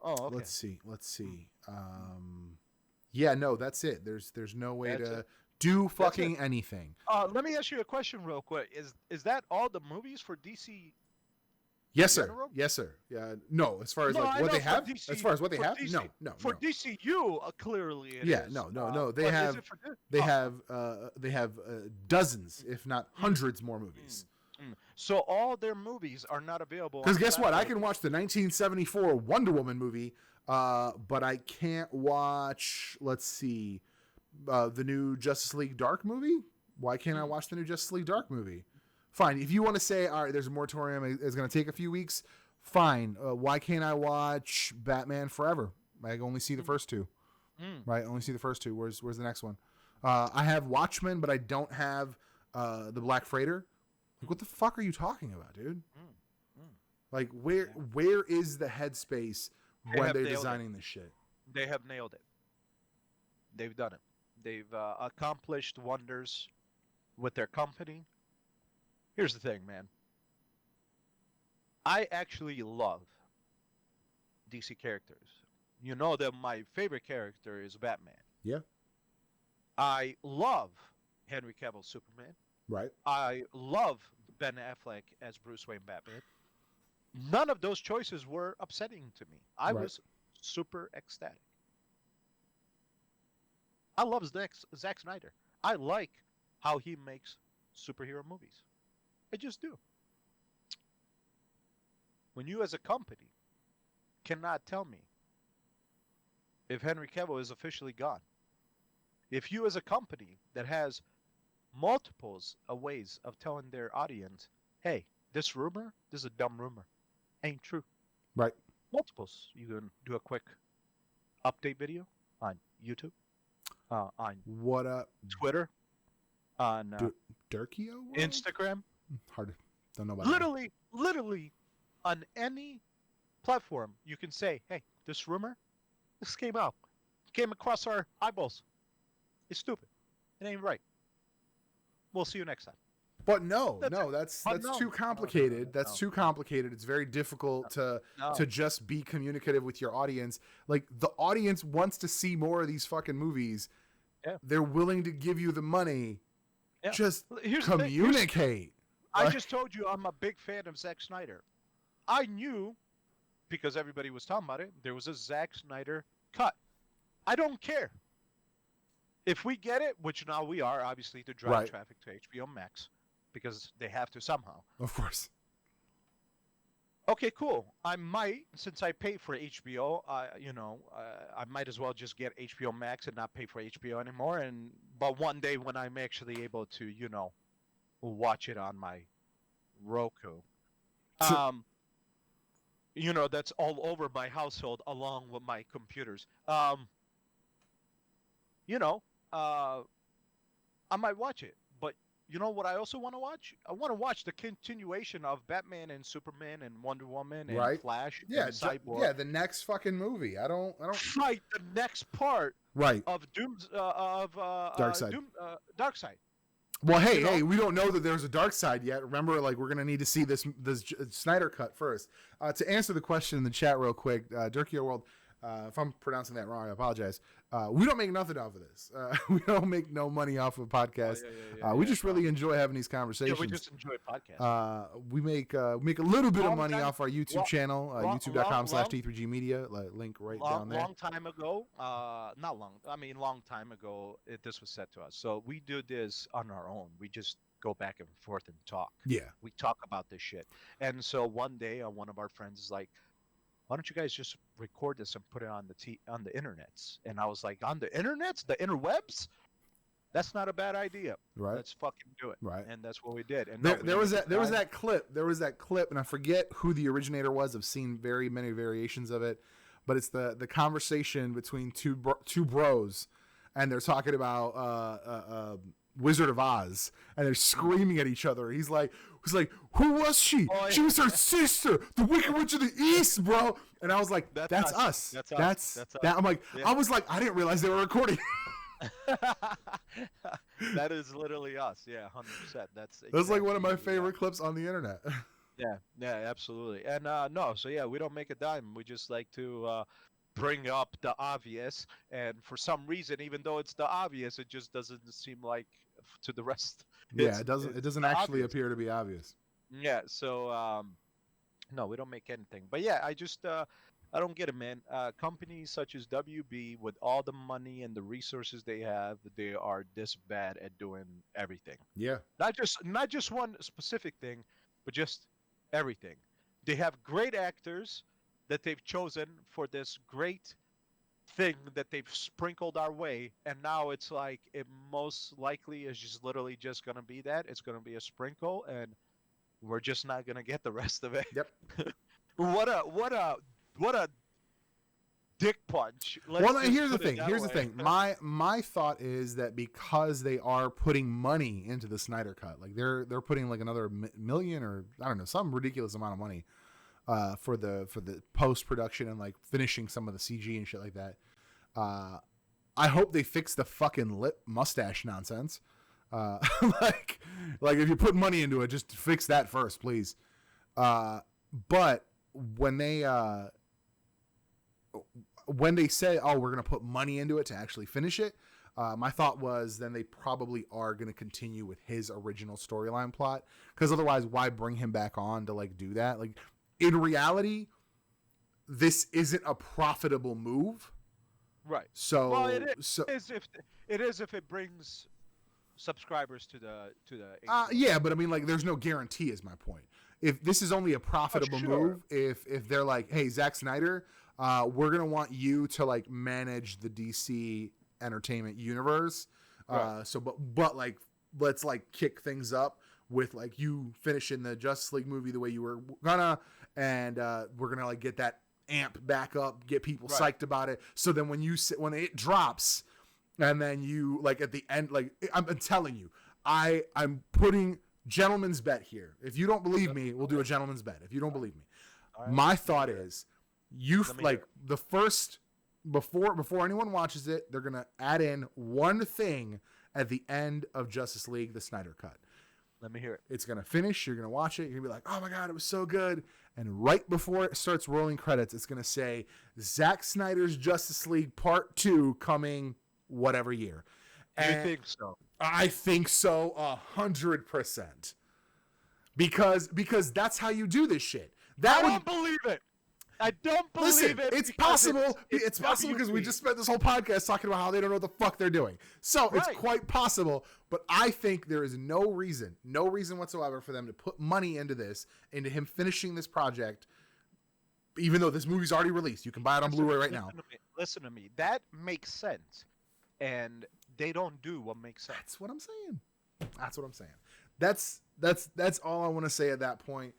Okay. Let's see. Yeah, no, that's it. There's no way to do fucking anything. Let me ask you a question real quick. Is that all the movies for DC? Yes, sir. Yes, sir. Yeah. No, as far as like what they have. DC, as far as what they have. DC, No. For DCU, clearly it is. No. They have dozens, if not hundreds, more movies. So all their movies are not available. Because guess what? I can watch the 1974 Wonder Woman movie, but I can't watch. Let's see, the new Justice League Dark movie. Why can't I watch the new Justice League Dark movie? Fine. If you want to say, all right, there's a moratorium, it's going to take a few weeks, fine. Why can't I watch Batman Forever? I only see the first 2. Right? Only see the first 2. Where's the next one? I have Watchmen, but I don't have the Black Freighter. Like, what the fuck are you talking about, dude? Like, where is the headspace when they're designing this shit? They have nailed it. They've done it. They've accomplished wonders with their company. Here's the thing, man. I actually love DC characters. You know that my favorite character is Batman. Yeah. I love Henry Cavill's Superman. Right. I love Ben Affleck as Bruce Wayne Batman. None of those choices were upsetting to me. I was super ecstatic. I love Zack Snyder. I like how he makes superhero movies. I just do. When you as a company cannot tell me if Henry Cavill is officially gone, if you as a company that has multiples of ways of telling their audience, hey, this is a dumb rumor, ain't true. Right. Multiples. You can do a quick update video on YouTube, on what up? Twitter, on Durkio? Instagram. Hard. Don't know about literally on any platform you can say, hey, this came across our eyeballs. It's stupid. It ain't right. We'll see you next time. But that's too complicated. That's too complicated. It's very difficult to just be communicative with your audience. Like, the audience wants to see more of these fucking movies. Yeah. They're willing to give you the money. Yeah. Just communicate. I just told you I'm a big fan of Zack Snyder. I knew, because everybody was talking about it, there was a Zack Snyder cut. I don't care. If we get it, which now we are, obviously, to drive traffic to HBOmax, because they have to somehow. Of course. Okay, cool. I might, since I pay for HBO, I might as well just get HBO Max and not pay for HBO anymore. But one day when I'm actually able to, watch it on my Roku, um, that's all over my household along with my computers. You know, uh, I might watch it. But you know what I also want to watch? I want to watch the continuation of Batman and Superman and Wonder Woman and Right. Flash Yeah. and Cyborg. Yeah. The next fucking movie. I don't. Fight the next part Right. of Doom's Darkseid. Darkseid. Well, hey, we don't know that there's a dark side yet. Remember, like, we're gonna need to see this Snyder cut first. To answer the question in the chat real quick, Dirk Your World, if I'm pronouncing that wrong, I apologize. We don't make nothing off of this. We don't make no money off of podcasts. We just really enjoy having these conversations. Yeah, we just enjoy podcasts. We make a little bit of money off our YouTube channel, youtube.com/T3G Media. Link right down there. Long time ago, long time ago, this was said to us. So we do this on our own. We just go back and forth and talk. Yeah. We talk about this shit. And so one day, one of our friends is like, why don't you guys just record this and put it on the internets? And I was like, on the internets, the interwebs? That's not a bad idea. Right. Let's fucking do it. Right. And that's what we did. And there was that clip, and I forget who the originator was. I've seen very many variations of it, but it's the conversation between two bros, and they're talking about Wizard of Oz, and they're screaming at each other. He's like, who was she? Oh, yeah. She was her sister, the Wicked Witch of the East, bro. And I was like, that's us. That's us. I'm like, yeah. I was like, I didn't realize they were recording. That is literally us. Yeah, 100%. That's like one of my favorite clips on the internet. Yeah, absolutely. And we don't make a dime. We just like to bring up the obvious, and for some reason, even though it's the obvious, it just doesn't seem like to the rest. Yeah, it doesn't actually appear to be obvious. Yeah, so no, we don't make anything. But yeah, I just I don't get it, man. Companies such as WB, with all the money and the resources they have, they are this bad at doing everything. Yeah. Not just one specific thing, but just everything. They have great actors that they've chosen for this great thing that they've sprinkled our way, and now it's like it most likely is just literally just gonna be that. It's gonna be a sprinkle, and we're just not gonna get the rest of it. Yep. What a dick punch. Here's the thing. My thought is that because they are putting money into the Snyder Cut, like they're putting like another million or I don't know, some ridiculous amount of money for the post production and like finishing some of the CG and shit like that. I hope they fix the fucking lip mustache nonsense. Like if you put money into it, just fix that first, please. But when they say, oh, we're going to put money into it to actually finish it, my thought was then they probably are going to continue with his original storyline plot, because otherwise why bring him back on to like do that? Like in reality, this isn't a profitable move. Right. So, well, it is if it brings subscribers to the yeah, but I mean, like, there's no guarantee is my point. If this is only a profitable move, if they're like, hey, Zack Snyder, we're gonna want you to like manage the DC entertainment universe. Right. But like, let's like kick things up with like you finishing the Justice League movie the way you were gonna, and we're gonna like get that amp back up, get people psyched about it. So then when it drops, and then you like at the end, like I'm telling you, I'm putting gentleman's bet here. If you don't believe me, we'll do a gentleman's bet. If you don't believe me, my thought is the first before anyone watches it, they're gonna add in one thing at the end of Justice League, the Snyder Cut. Let me hear it. It's gonna finish. You're gonna watch it. You're gonna be like, "Oh my god, it was so good!" And right before it starts rolling credits, it's gonna say Zack Snyder's Justice League Part 2 coming whatever year. And you think so? I think so 100%. Because that's how you do this shit. I don't believe it. I don't believe Listen, it. it's because possible. It's possible because we WB. just spent this whole podcast talking about how they don't know what the fuck they're doing. So it's Right. quite possible. But I think there is no reason whatsoever for them to put money into this, into him finishing this project, even though this movie's already released. You can buy it on Blu-ray right now. Listen to me. That makes sense, and they don't do what makes sense. That's what I'm saying. That's all I want to say at that point.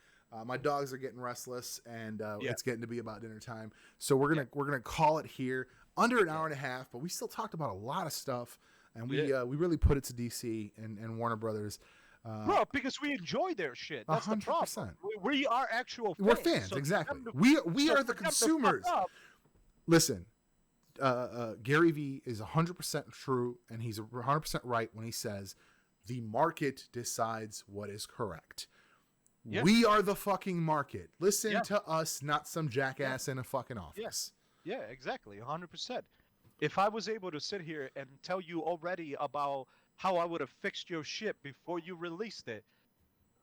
My dogs are getting restless, and it's getting to be about dinner time. So we're gonna call it here. Under an hour and a half, but we still talked about a lot of stuff, and we really put it to DC and Warner Brothers. Bro, because we enjoy their shit. That's 100%. The problem. We are actual fans. We're fans, so exactly. We are the consumers. Listen, Gary Vee is 100% true, and he's 100% right when he says the market decides what is correct. Yeah. We are the fucking market. Listen to us, not some jackass in a fucking office. Yeah, exactly. 100%. If I was able to sit here and tell you already about how I would have fixed your shit before you released it,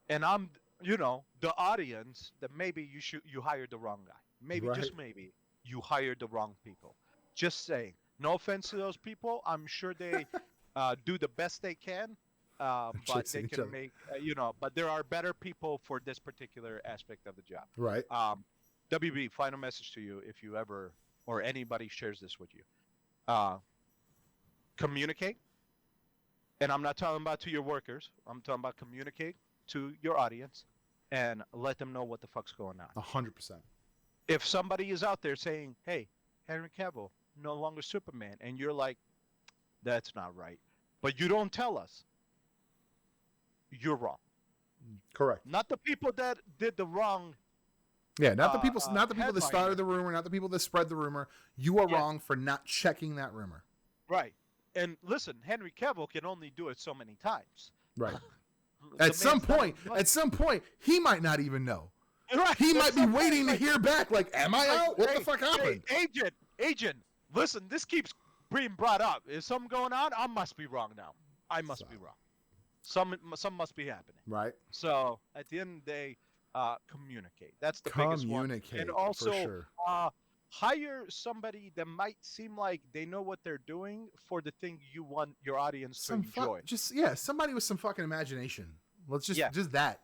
and I'm, the audience, that maybe you hired the wrong guy. Maybe, just maybe, you hired the wrong people. Just saying. No offense to those people. I'm sure they do the best they can. But they can make, but there are better people for this particular aspect of the job. Right. WB, final message to you if you ever, or anybody shares this with you. Communicate. And I'm not talking about to your workers. I'm talking about communicate to your audience and let them know what the fuck's going on. 100%. If somebody is out there saying, hey, Henry Cavill, no longer Superman, and you're like, that's not right. But you don't tell us. You're wrong. Correct. Not the people that did the wrong. Yeah, not the people that started the rumor, not the people that spread the rumor. You are wrong for not checking that rumor. Right. And listen, Henry Cavill can only do it so many times. Right. At some point, he might not even know. Right. He might be waiting to hear back. Like, am I out? What the fuck happened? Agent, listen, this keeps being brought up. Is something going on? I must be wrong now. I must be wrong. Some must be happening. Right. So at the end of the day, communicate. That's the biggest one. Communicate. And also, for sure. Hire somebody that might seem like they know what they're doing for the thing you want your audience to enjoy. Somebody with some fucking imagination. Let's just that.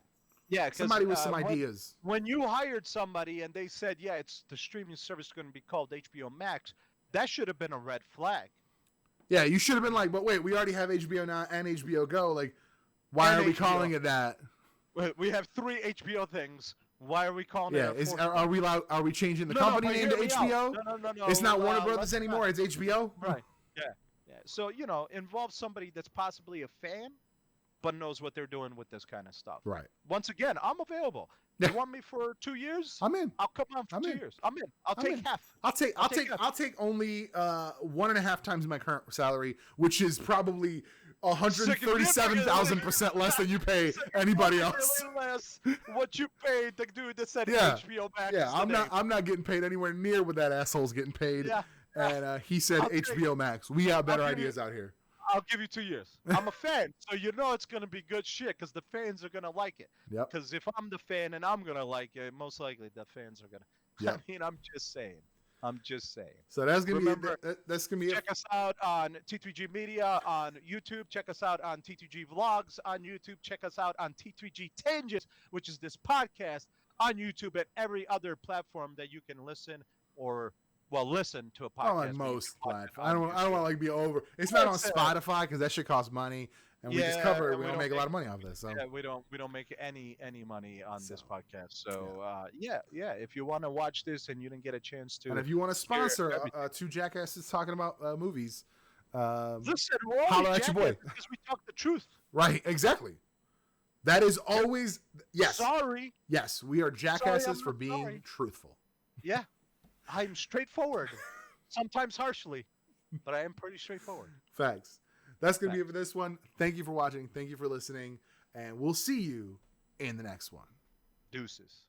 Yeah, somebody with some ideas. When you hired somebody and they said, it's the streaming service is going to be called HBOmax, that should have been a red flag. Yeah, you should have been like, but wait, we already have HBO now and HBO Go. Like, why are we calling it that? We have 3 HBO things. Why are we calling it? Are we changing the company name to HBO? No. It's not Warner Brothers anymore. It's HBO. Right. Yeah. So involve somebody that's possibly a fan, but knows what they're doing with this kind of stuff. Right. Once again, I'm available. You want me for 2 years? I'm in. I'll come on for 2 years. I'm in. I'll take half. I'll take only 1.5 times my current salary, which is probably 137,000% less than you pay anybody else. Less what you paid the dude that said HBO Max. Yeah, I'm not getting paid anywhere near what that asshole's getting paid. Yeah. And he said HBO Max. We have better ideas out here. I'll give you 2 years. I'm a fan, so it's going to be good shit because the fans are going to like it. Yep. Because if I'm the fan and I'm going to like it, most likely the fans are going to. Yep. I mean, I'm just saying. So that's going to be check us out on T3G Media on YouTube. Check us out on T3G Vlogs on YouTube. Check us out on T3G Tangents, which is this podcast on YouTube and every other platform that you can listen listen to a podcast. On most platforms. I don't want to be over. It's not on Spotify because that shit costs money, and we just cover it. We don't make a lot of money off this. So. Yeah, we don't make any money on this podcast. So if you want to watch this and you didn't get a chance to, and if you want to sponsor 2 jackasses talking about movies, listen, holler at your boy because we talk the truth. Right, exactly. That is always yes. Sorry. Yes, we are jackasses for being truthful. Yeah. I'm straightforward, sometimes harshly, but I am pretty straightforward. Facts. That's going to be it for this one. Thank you for watching. Thank you for listening. And we'll see you in the next one. Deuces.